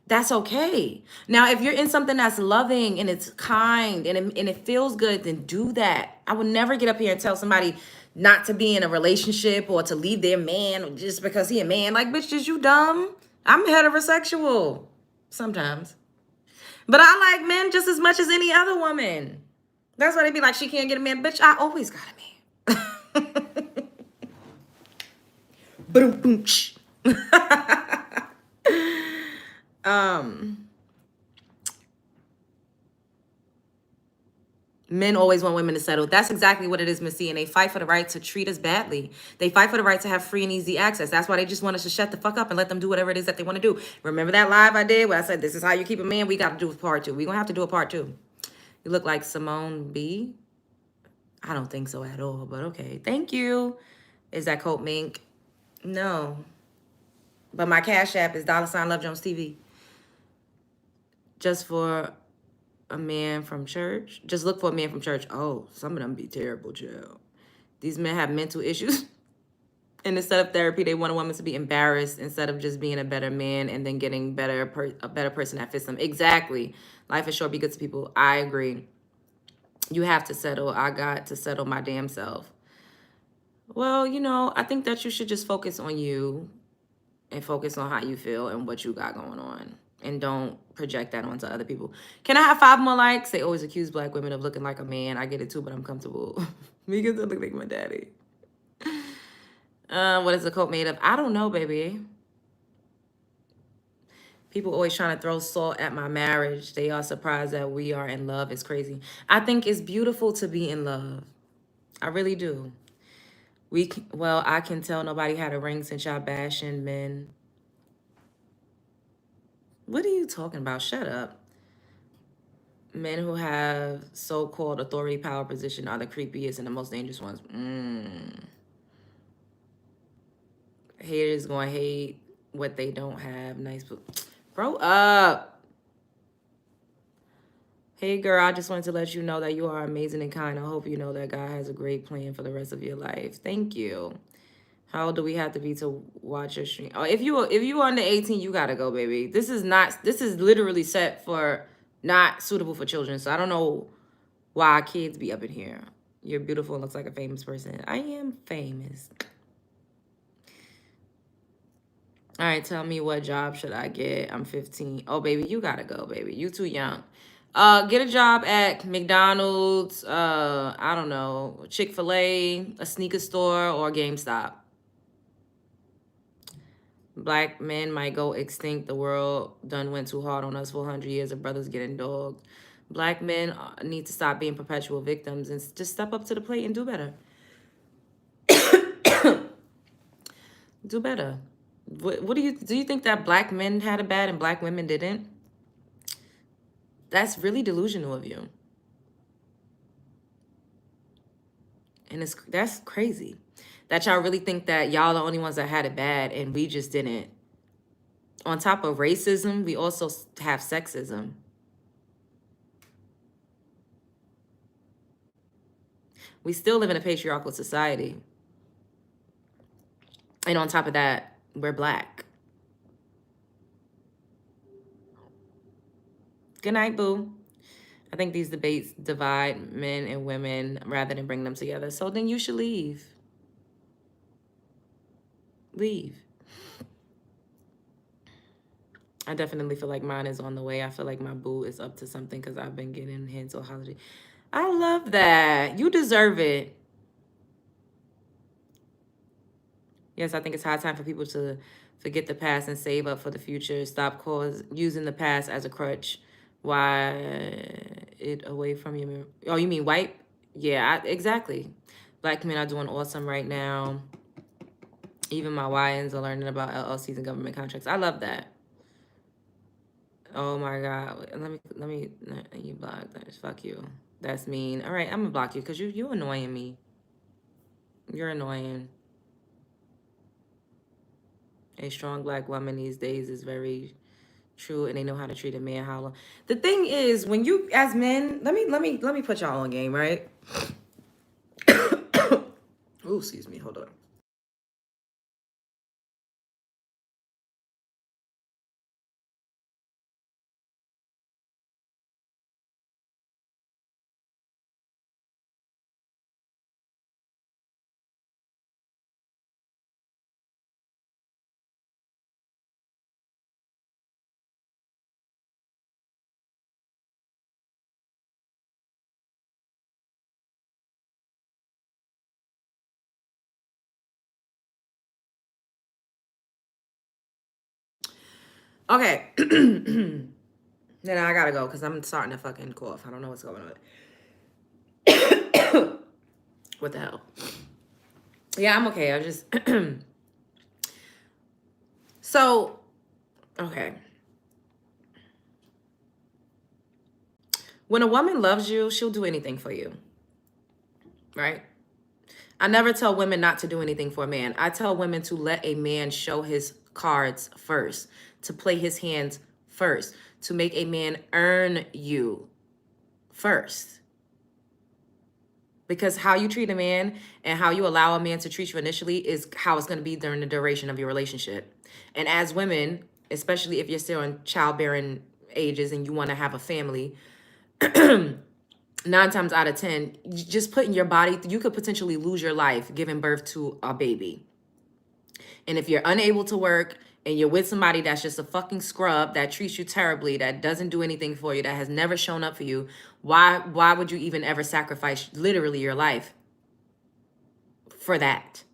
that's okay. Now, if you're in something that's loving and it's kind and it feels good, then do that. I would never get up here and tell somebody not to be in a relationship or to leave their man just because he a man. Like, bitch, is you dumb? I'm heterosexual sometimes. But I like men just as much as any other woman. That's why they be like, she can't get a man. Bitch, I always got a man. Boom, boom, Men always want women to settle. That's exactly what it is, Missy. And they fight for the right to treat us badly. They fight for the right to have free and easy access. That's why they just want us to shut the fuck up and let them do whatever it is that they want to do. Remember that live I did where I said, this is how you keep a man? We got to do a part two. We're going to have to do a part two. You look like Simone B. I don't think so at all, but okay. Thank you. Is that Colt Mink? No. But my Cash App is $Love Jones TV. Just for a man from church. Just look for a man from church. Oh, some of them be terrible, Joe. These men have mental issues. And instead of therapy, they want a woman to be embarrassed instead of just being a better man and then getting a better person that fits them. Exactly. Life is short. Be good to people. I agree. You have to settle. I got to settle my damn self. Well, I think that you should just focus on you and focus on how you feel and what you got going on. And don't project that onto other people. Can I have 5 more likes? They always accuse black women of looking like a man. I get it too, but I'm comfortable. Because I look like my daddy. What is the coat made of? I don't know, baby. People always trying to throw salt at my marriage. They are surprised that we are in love. It's crazy. I think it's beautiful to be in love. I really do. Well, I can tell nobody had a ring since y'all bashing men. What are you talking about? Shut up. Men who have so-called authority, power, position are the creepiest and the most dangerous ones. Haters gonna hate what they don't have. Nice. Grow up. Hey, girl, I just wanted to let you know that you are amazing and kind. I hope you know that God has a great plan for the rest of your life. Thank you. How old do we have to be to watch your stream? Oh, if you under 18, you gotta go, baby. This is literally set for not suitable for children. So I don't know why kids be up in here. You're beautiful and looks like a famous person. I am famous. All right, tell me what job should I get? I'm 15. Oh, baby, you gotta go, baby. You too young. Get a job at McDonald's, I don't know, Chick-fil-A, a sneaker store, or GameStop. Black men might go extinct. The world done went too hard on us for 100 years of brothers getting dogged. Black men need to stop being perpetual victims and just step up to the plate and do better. Do better. What do you think that black men had it bad and black women didn't? That's really delusional of you. And that's crazy. That y'all really think that y'all the only ones that had it bad and we just didn't. On top of racism, we also have sexism. We still live in a patriarchal society. And on top of that, we're black. Good night, boo. I think these debates divide men and women rather than bring them together. So then you should leave. Leave. I definitely feel like mine is on the way. I feel like my boo is up to something because I've been getting hints on holiday. I love that. You deserve it. Yes, I think it's high time for people to forget the past and save up for the future. Stop using the past as a crutch. Why it away from you? Oh, you mean wipe? Yeah, exactly. Black men are doing awesome right now. Even my YNs are learning about LLCs and government contracts. I love that. Oh my God. Let me you block that. Fuck you. That's mean. All right, I'm gonna block you because you annoying me. You're annoying. A strong black woman these days is very true, and they know how to treat a man. How the thing is, when you as men, let me put y'all on game, right? Oh, excuse me. Hold on. Okay. Then I gotta go because I'm starting to fucking cough. I don't know what's going on. What the hell? Yeah, I'm okay. I just so okay. When a woman loves you, she'll do anything for you, right? I never tell women not to do anything for a man. I tell women to let a man show his cards first, to play his hands first, to make a man earn you first. Because how you treat a man and how you allow a man to treat you initially is how it's going to be during the duration of your relationship. And as women, especially if you're still in childbearing ages and you want to have a family, 9 times out of 10, just putting your body, you could potentially lose your life giving birth to a baby. And if you're unable to work and you're with somebody that's just a fucking scrub, that treats you terribly, that doesn't do anything for you, that has never shown up for you, why would you even ever sacrifice literally your life for that?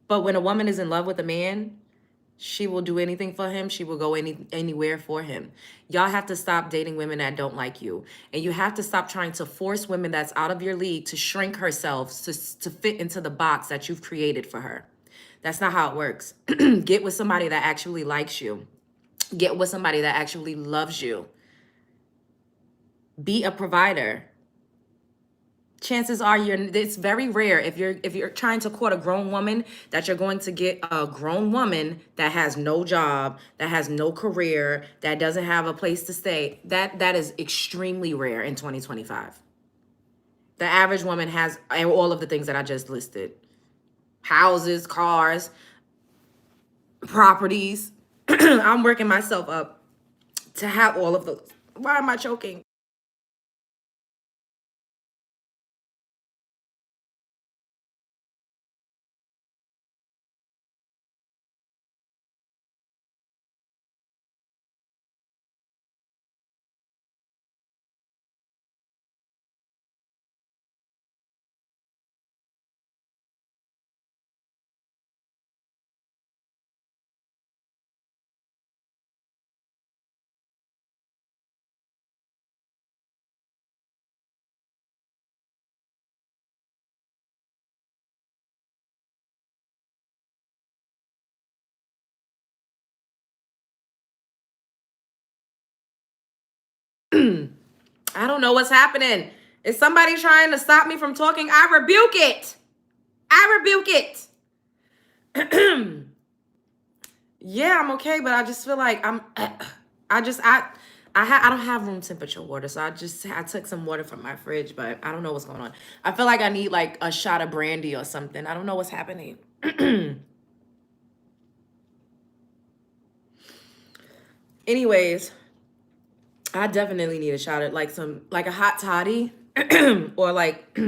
But when a woman is in love with a man, she will do anything for him. She will go anywhere for him. Y'all have to stop dating women that don't like you. And you have to stop trying to force women that's out of your league to shrink herself to fit into the box that you've created for her. That's not how it works. Get with somebody that actually likes you. Get with somebody that actually loves you. Be a provider. Chances are it's very rare if you're trying to court a grown woman that you're going to get a grown woman that has no job, that has no career, that doesn't have a place to stay. That is extremely rare in 2025. The average woman has all of the things that I just listed. Houses, cars, properties. I'm working myself up to have all of those. Why am I choking? I don't know what's happening. Is somebody trying to stop me from talking? I rebuke it. I rebuke it. Yeah, I'm okay, but I just feel like I just I don't have room temperature water, so I took some water from my fridge, but I don't know what's going on. I feel like I need like a shot of brandy or something. I don't know what's happening. Anyways, I definitely need a shot at like a hot toddy or like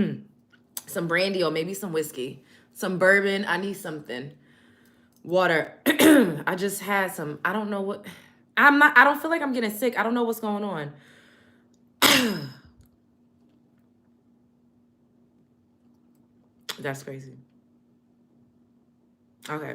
some brandy or maybe some whiskey, some bourbon. I need something. Water. I just had some. I don't know what. I don't feel like I'm getting sick. I don't know what's going on. That's crazy. Okay.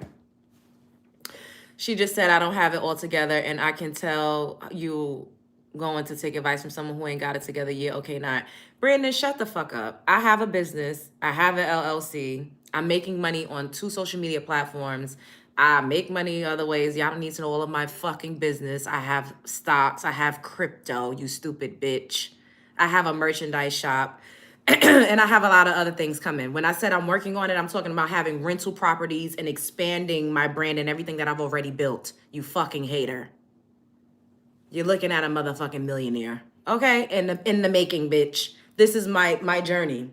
She just said I don't have it all together, and I can tell you going to take advice from someone who ain't got it together. Yeah, okay, not. Brandon, shut the fuck up. I have a business. I have an LLC. I'm making money on 2 social media platforms. I make money other ways. Y'all don't need to know all of my fucking business. I have stocks. I have crypto, you stupid bitch. I have a merchandise shop. And I have a lot of other things coming. When I said I'm working on it, I'm talking about having rental properties and expanding my brand and everything that I've already built. You fucking hater. You're looking at a motherfucking millionaire. Okay? In the making, bitch. This is my journey.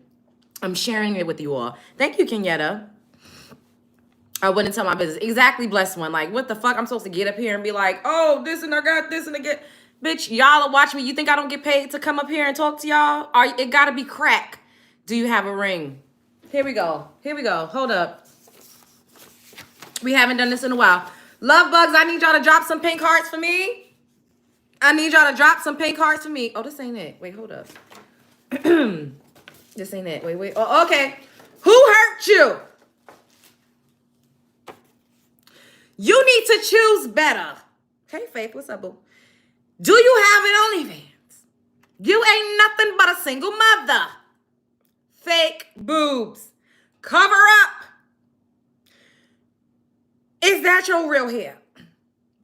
I'm sharing it with you all. Thank you, Kenyatta. I wouldn't tell my business. Exactly, blessed one. Like, what the fuck? I'm supposed to get up here and be like, oh, this and I got this and I get. Bitch, y'all are watching me. You think I don't get paid to come up here and talk to y'all? It gotta be crack. Do you have a ring? Here we go. Here we go. Hold up. We haven't done this in a while. Love bugs, I need y'all to drop some pink hearts for me. I need y'all to drop some pink hearts for me. Oh, this ain't it. Wait, hold up. This ain't it. Wait. Oh, okay. Who hurt you? You need to choose better. Hey, Faith, what's up, boo? Do you have an OnlyFans? You ain't nothing but a single mother. Fake boobs. Cover up. Is that your real hair?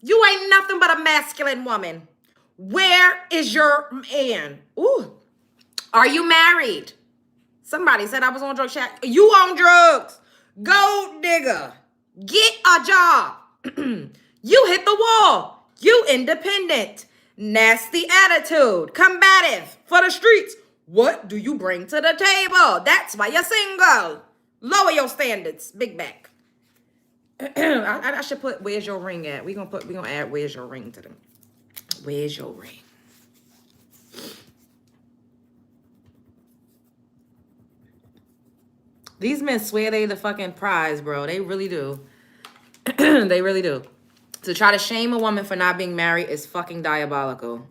You ain't nothing but a masculine woman. Where is your man? Ooh. Are you married? Somebody said I was on drugs. You on drugs. Gold digger. Get a job. You hit the wall. You independent. Nasty attitude. Combative. For the streets. What do you bring to the table? That's why you're single. Lower your standards. Big back. I should put where's your ring at? We're gonna add where's your ring to them. Where's your ring? These men swear they the fucking prize, bro. They really do. They really do. To try to shame a woman for not being married is fucking diabolical.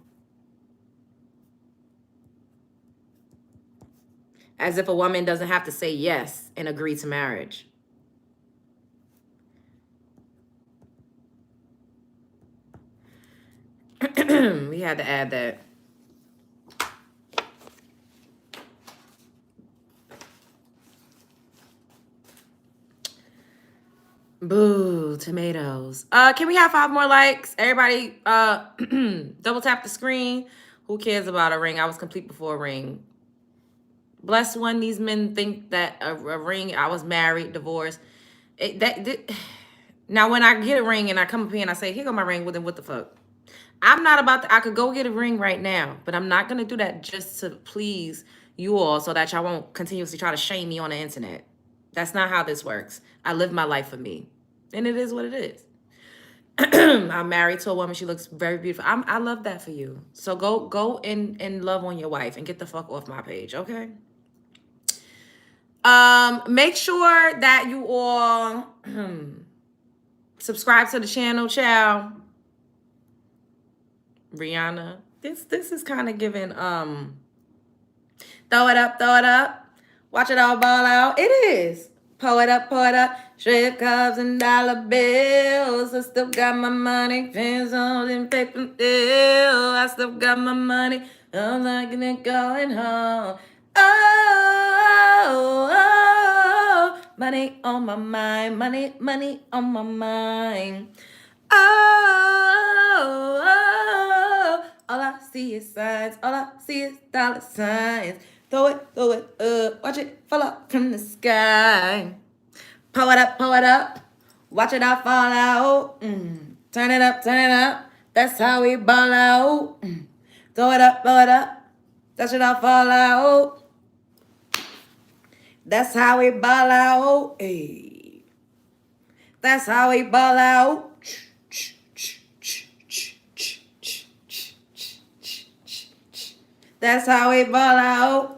As if a woman doesn't have to say yes and agree to marriage. We had to add that. Boo, tomatoes. Can we have 5 more likes? Everybody, double tap the screen. Who cares about a ring? I was complete before a ring. Blessed one, these men think that a ring, I was married, divorced. Now, when I get a ring and I come up here and I say, here go my ring, well, then what the fuck? I'm not about to, I could go get a ring right now, but I'm not going to do that just to please you all so that y'all won't continuously try to shame me on the internet. That's not how this works. I live my life for me, and it is what it is. I'm married to a woman. She looks very beautiful. I love that for you. So go and love on your wife and get the fuck off my page, okay? Make sure that you all subscribe to the channel, child. Rihanna. This is kind of giving throw it up. Watch it all ball out. It is. Pour it up. Strip cups and dollar bills. I still got my money. Pins on and paper bill. I still got my money. I'm not gonna going home. Oh, money on my mind. Money on my mind. Oh, all I see is signs. All I see is dollar signs. Throw it up. Watch it fall out from the sky. Pour it up. Watch it all fall out. Turn it up. That's how we ball out. Throw it up. That shit all fall out. That's how we ball out. Hey. That's how we ball out. That's how it ball out.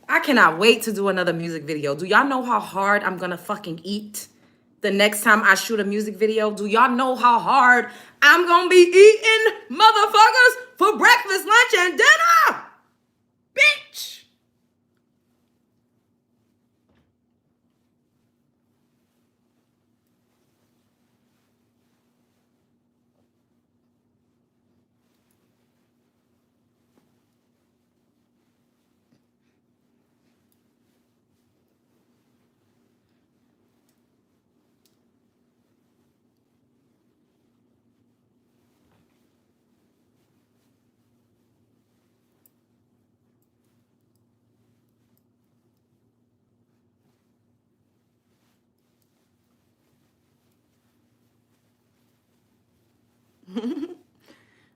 I cannot wait to do another music video. Do y'all know how hard I'm gonna fucking eat the next time I shoot a music video? Do y'all know how hard I'm gonna be eating, motherfuckers, for breakfast, lunch, and dinner? Bitch!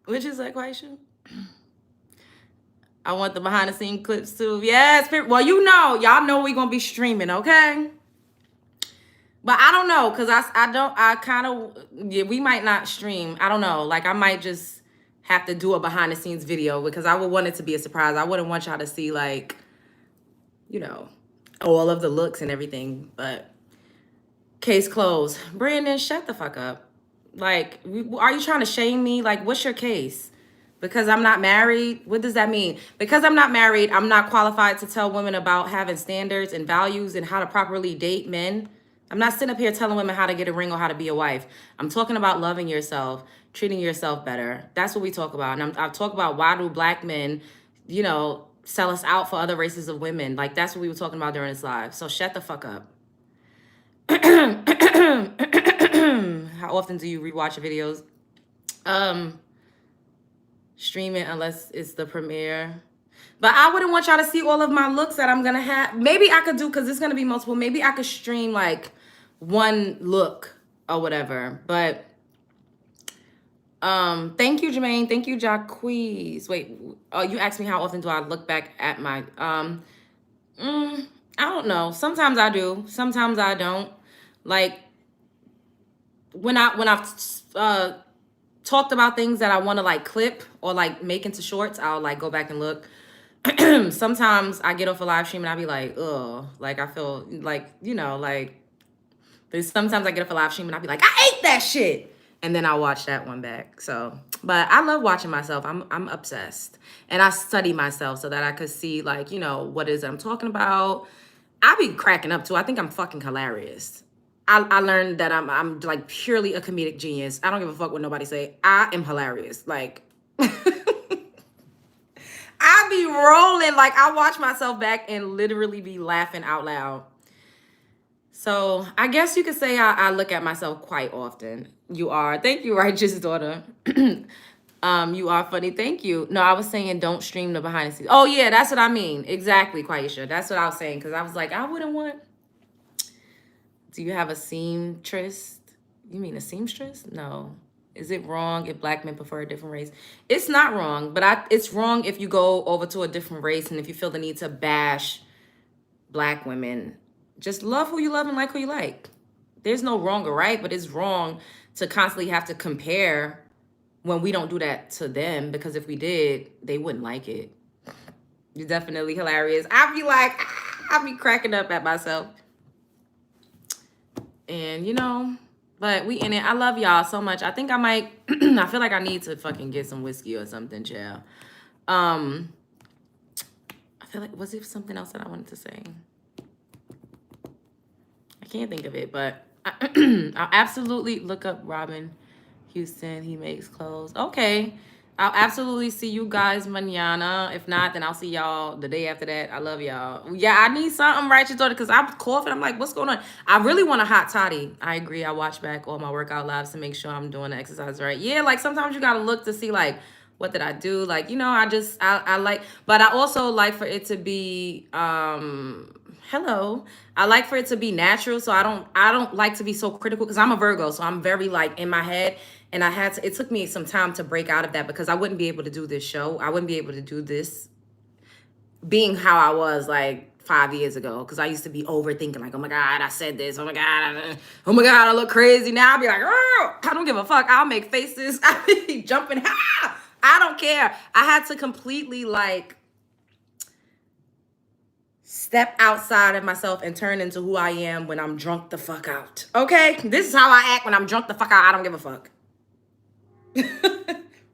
Which is like, Quaisha? I want the behind the scene clips too. Yes. Well, y'all know we gonna be streaming, okay? But I don't know, cause I kind of, yeah, we might not stream. I don't know. Like, I might just have to do a behind the scenes video because I would want it to be a surprise. I wouldn't want y'all to see, like, all of the looks and everything. But case closed. Brandon, shut the fuck up. Like, are you trying to shame me? Like, what's your case? Because I'm not married? What does that mean? Because I'm not married, I'm not qualified to tell women about having standards and values and how to properly date men. I'm not sitting up here telling women how to get a ring or how to be a wife. I'm talking about loving yourself, treating yourself better. That's what we talk about. And I talk about why do black men, sell us out for other races of women. Like, that's what we were talking about during this live. So shut the fuck up. How often do you rewatch videos? Stream it unless it's the premiere. But I wouldn't want y'all to see all of my looks that I'm gonna have. Maybe I could do, because it's gonna be multiple. Maybe I could stream like one look or whatever. But thank you, Jermaine. Thank you, Jacquees. Wait, you asked me how often do I look back at my I don't know. Sometimes I do. Sometimes I don't. Like when I've talked about things that I want to like clip or like make into shorts, I'll like go back and look. Sometimes I get off a live stream and I'll be like, ugh, like I feel like, like sometimes I get off a live stream and I'll be like, I ate that shit. And then I'll watch that one back. So, but I love watching myself. I'm obsessed. And I study myself so that I could see like, what it is I'm talking about. I be cracking up too. I think I'm fucking hilarious. I learned that I'm like purely a comedic genius. I don't give a fuck what nobody say. I am hilarious. Like, I be rolling. Like, I watch myself back and literally be laughing out loud. So I guess you could say I look at myself quite often. You are. Thank you, righteous daughter. You are funny. Thank you. No, I was saying don't stream the behind the scenes. Oh, yeah, that's what I mean. Exactly, Quaisha. That's what I was saying. Because I was like, I wouldn't want... Do you have a seamstress? You mean a seamstress? No. Is it wrong if black men prefer a different race? It's not wrong, but it's wrong if you go over to a different race and if you feel the need to bash black women. Just love who you love and like who you like. There's no wrong or right, but it's wrong to constantly have to compare when we don't do that to them, because if we did, they wouldn't like it. You're definitely hilarious. I'd be cracking up at myself. And, but we in it. I love y'all so much. I think I might, I feel like I need to fucking get some whiskey or something, child. I feel like, was there something else that I wanted to say? I can't think of it, but I'll absolutely look up Robin Houston. He makes clothes. Okay. I'll absolutely see you guys mañana. If not, then I'll see y'all the day after that. I love y'all. Yeah, I need something, righteous daughter, because I'm coughing. I'm like, what's going on? I really want a hot toddy. I agree. I watch back all my workout lives to make sure I'm doing the exercise right. Yeah, like sometimes you got to look to see like, what did I do? Like, I like, but I also like for it to be, hello. I like for it to be natural. So I don't like to be so critical because I'm a Virgo. So I'm very like in my head. And it took me some time to break out of that because I wouldn't be able to do this show. I wouldn't be able to do this being how I was like 5 years ago, because I used to be overthinking, like, oh my God, I said this. Oh my God, I look crazy. Now I'll be like, oh, I don't give a fuck. I'll make faces. I'll be jumping. I don't care. I had to completely like step outside of myself and turn into who I am when I'm drunk the fuck out. Okay? This is how I act when I'm drunk the fuck out. I don't give a fuck.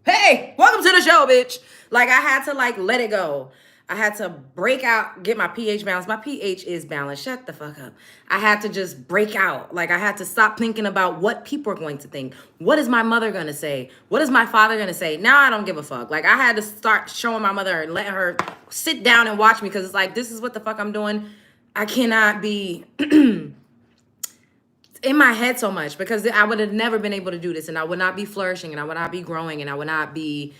Hey, welcome to the show, bitch. Like, I had to like let it go. I had to break out, get my pH balanced. My pH is balanced. Shut the fuck up. I had to just break out. Like, I had to stop thinking about what people are going to think. What is my mother going to say? What is my father going to say? Now I don't give a fuck. Like, I had to start showing my mother and letting her sit down and watch me, because it's like, this is what the fuck I'm doing. I cannot be in my head so much, because I would have never been able to do this, and I would not be flourishing, and I would not be growing, and I would not be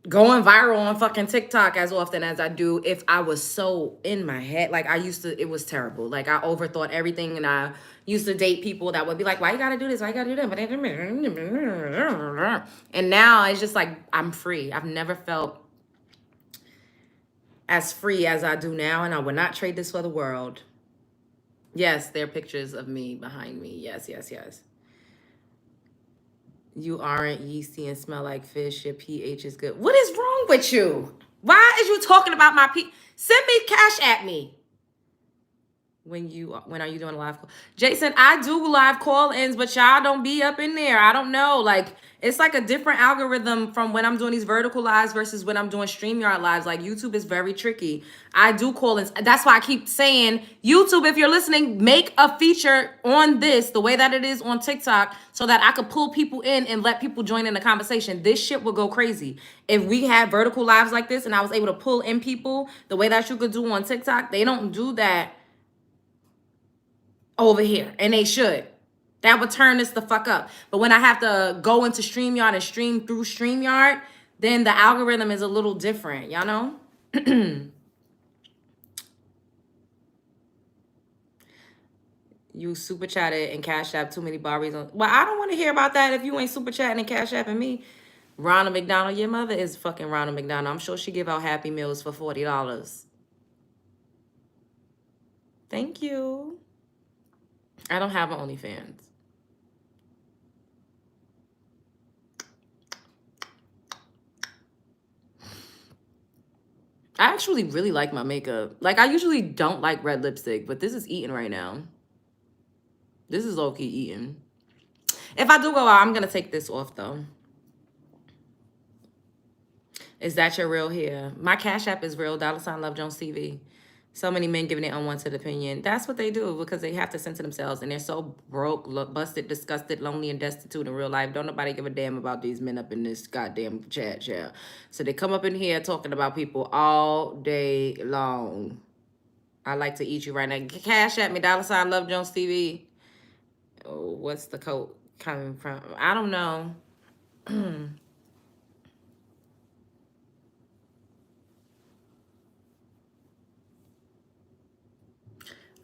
going viral on fucking TikTok as often as I do if I was so in my head. Like, I used to, it was terrible. Like, I overthought everything, and I used to date people that would be like, why you gotta do this? Why you gotta do that? And now it's just like, I'm free. I've never felt as free as I do now, and I would not trade this for the world. Yes, there are pictures of me behind me. Yes, yes, yes. You aren't yeasty and smell like fish. Your pH is good. What is wrong with you? Why is you talking about my pH? Send me cash at me. When are you doing a live call? Jason, I do live call-ins, but y'all don't be up in there. I don't know. Like, it's like a different algorithm from when I'm doing these vertical lives versus when I'm doing StreamYard lives. Like, YouTube is very tricky. I do call-ins. That's why I keep saying, YouTube, if you're listening, make a feature on this the way that it is on TikTok, so that I could pull people in and let people join in the conversation. This shit would go crazy. If we had vertical lives like this and I was able to pull in people the way that you could do on TikTok, they don't do that over here, and they should. That would turn this the fuck up. But when I have to go into StreamYard and stream through StreamYard, then the algorithm is a little different, y'all know? You super chatted and cash app too many bar reasons. Well, I don't want to hear about that if you ain't super chatting and cash apping me. Ronald McDonald, your mother is fucking Ronald McDonald. I'm sure she give out Happy Meals for $40. Thank you. I don't have an OnlyFans. I actually really like my makeup. Like, I usually don't like red lipstick, but this is eating right now. This is low-key eating. If I do go out, I'm going to take this off, though. Is that your real hair? My Cash App is real. $ Love Jones TV. So many men giving their unwanted opinion. That's what they do, because they have to censor themselves, and they're so broke, busted, disgusted, lonely, and destitute in real life. Don't nobody give a damn about these men up in this goddamn chat. So they come up in here talking about people all day long. I like to eat you right now. Cash at me, $ Love Jones TV. Oh, what's the code coming from? I don't know.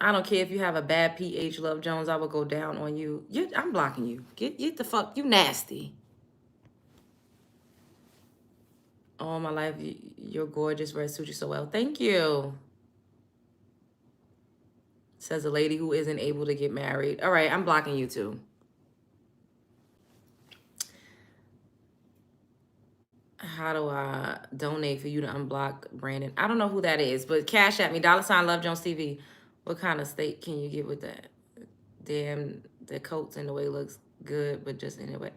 I don't care if you have a bad pH, Love Jones. I will go down on you. I'm blocking you. Get the fuck. You nasty. All my life, you're gorgeous. Wear suit you so well. Thank you. Says a lady who isn't able to get married. All right, I'm blocking you too. How do I donate for you to unblock Brandon? I don't know who that is, but cash at me. $ Love Jones TV. What kind of steak can you get with that? Damn, the coats and the way looks good, but just anyway.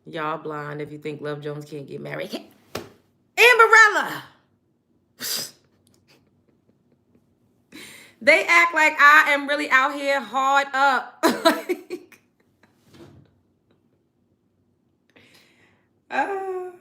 Y'all blind if you think Love Jones can't get married. Amberella! They act like I am really out here hard up. Like, oh.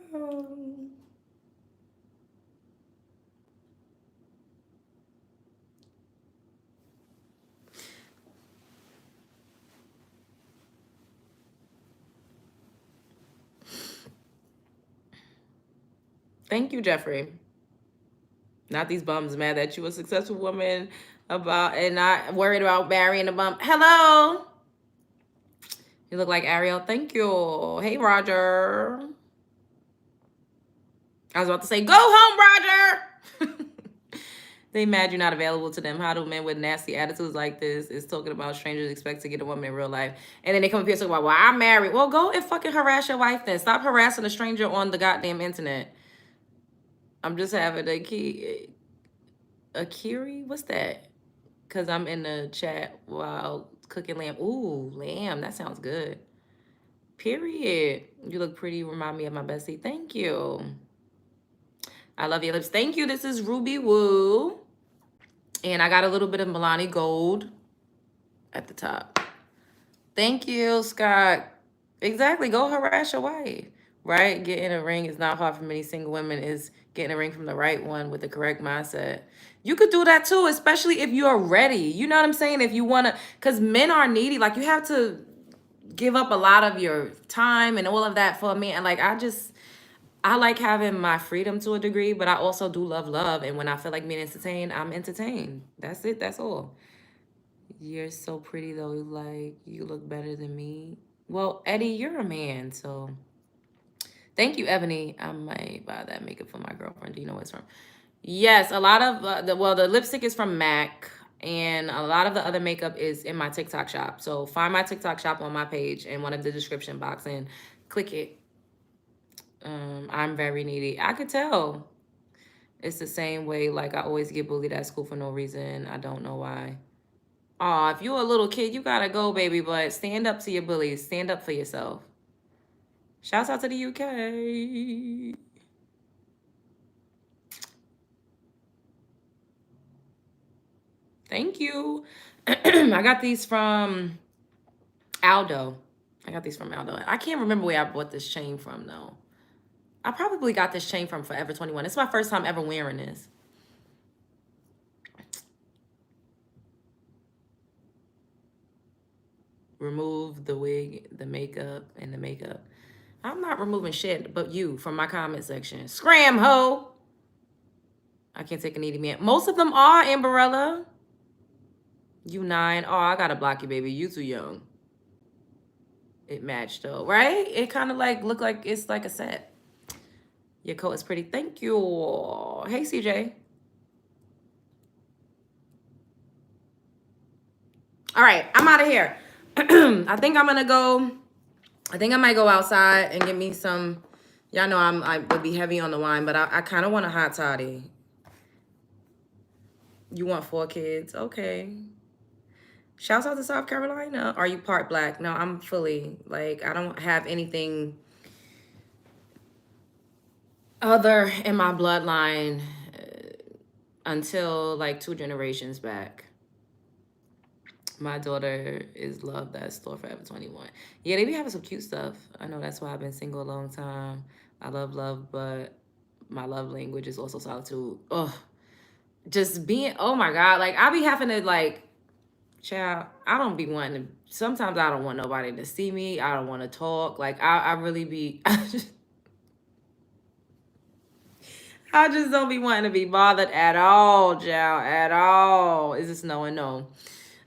Thank you, Jeffrey. Not these bums mad that you a successful woman about and not worried about marrying a bum. Hello. You look like Ariel. Thank you. Hey, Roger. I was about to say, go home, Roger. They mad you're not available to them. How do men with nasty attitudes like this is talking about strangers expect to get a woman in real life? And then they come up here talking about, well, I'm married. Well, go and fucking harass your wife then. Stop harassing a stranger on the goddamn internet. I'm just having a Kiri? What's that? Because I'm in the chat while cooking lamb. Ooh, lamb. That sounds good. Period. You look pretty. Remind me of my bestie. Thank you. I love your lips. Thank you. This is Ruby Woo. And I got a little bit of Milani Gold at the top. Thank you, Scott. Exactly. Go harass your wife. Right? Getting a ring is not hard for many single women. Is getting a ring from the right one with the correct mindset. You could do that too, especially if you're ready. You know what I'm saying? If you want to, because men are needy. Like, you have to give up a lot of your time and all of that for me. And like, I like having my freedom to a degree, but I also do love. And when I feel like being entertained, I'm entertained. That's it. That's all. You're so pretty though. Like, you look better than me. Well, Eddie, you're a man, so thank you, Ebony. I might buy that makeup for my girlfriend. Do you know where it's from? Yes, a lot of the lipstick is from MAC, and a lot of the other makeup is in my TikTok shop. So find my TikTok shop on my page in one of the description box and click it. I'm very needy. I could tell. It's the same way, like, I always get bullied at school for no reason. I don't know why. Aw, if you're a little kid, you gotta go, baby, but stand up to your bullies. Stand up for yourself. Shouts out to the UK. Thank you. I got these from Aldo. I can't remember where I bought this chain from, though. I probably got this chain from Forever 21. It's my first time ever wearing this. Remove the wig, the makeup, and the makeup. I'm not removing shit but you from my comment section. Scram, ho! I can't take a needy man. Most of them are, Amberella. You 9. Oh, I gotta block you, baby. You too young. It matched, though, right? It kind of like looked like it's like a set. Your coat is pretty. Thank you. Hey, CJ. All right, I'm out of here. I think I'm gonna go. I think I might go outside and get me some. Y'all know I would be heavy on the wine, but I kind of want a hot toddy. You want 4 kids? Okay. Shouts out to South Carolina. Are you part black? No, I'm fully, like, I don't have anything other in my bloodline until like 2 generations back. My daughter is love that store Forever 21. Yeah, they be having some cute stuff. I know that's why I've been single a long time. I love, but my love language is also solitude. Ugh. Just being, oh my God. Like, I be having to, like, child, I don't be wanting to, sometimes I don't want nobody to see me. I don't want to talk. Like, I really be, I just don't be wanting to be bothered at all, child, at all. Is this no and no?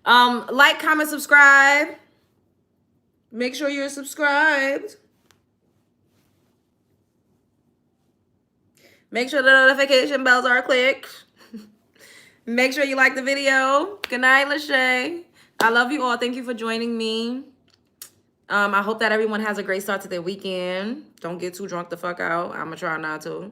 Like, comment, subscribe. Make sure you're subscribed. Make sure the notification bells are clicked. Make sure you like the video. Good night, Lachey. I love you all. Thank you for joining me. I hope that everyone has a great start to their weekend. Don't get too drunk the fuck out. I'm gonna try not to.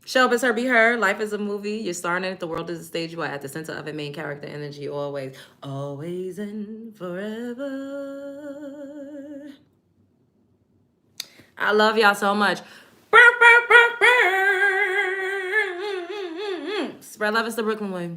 Show up as her, be her. Life is a movie. You're starring in it. The world is a stage. You are at the center of it. Main character energy always. Always and forever. I love y'all so much. Spread love is the Brooklyn way.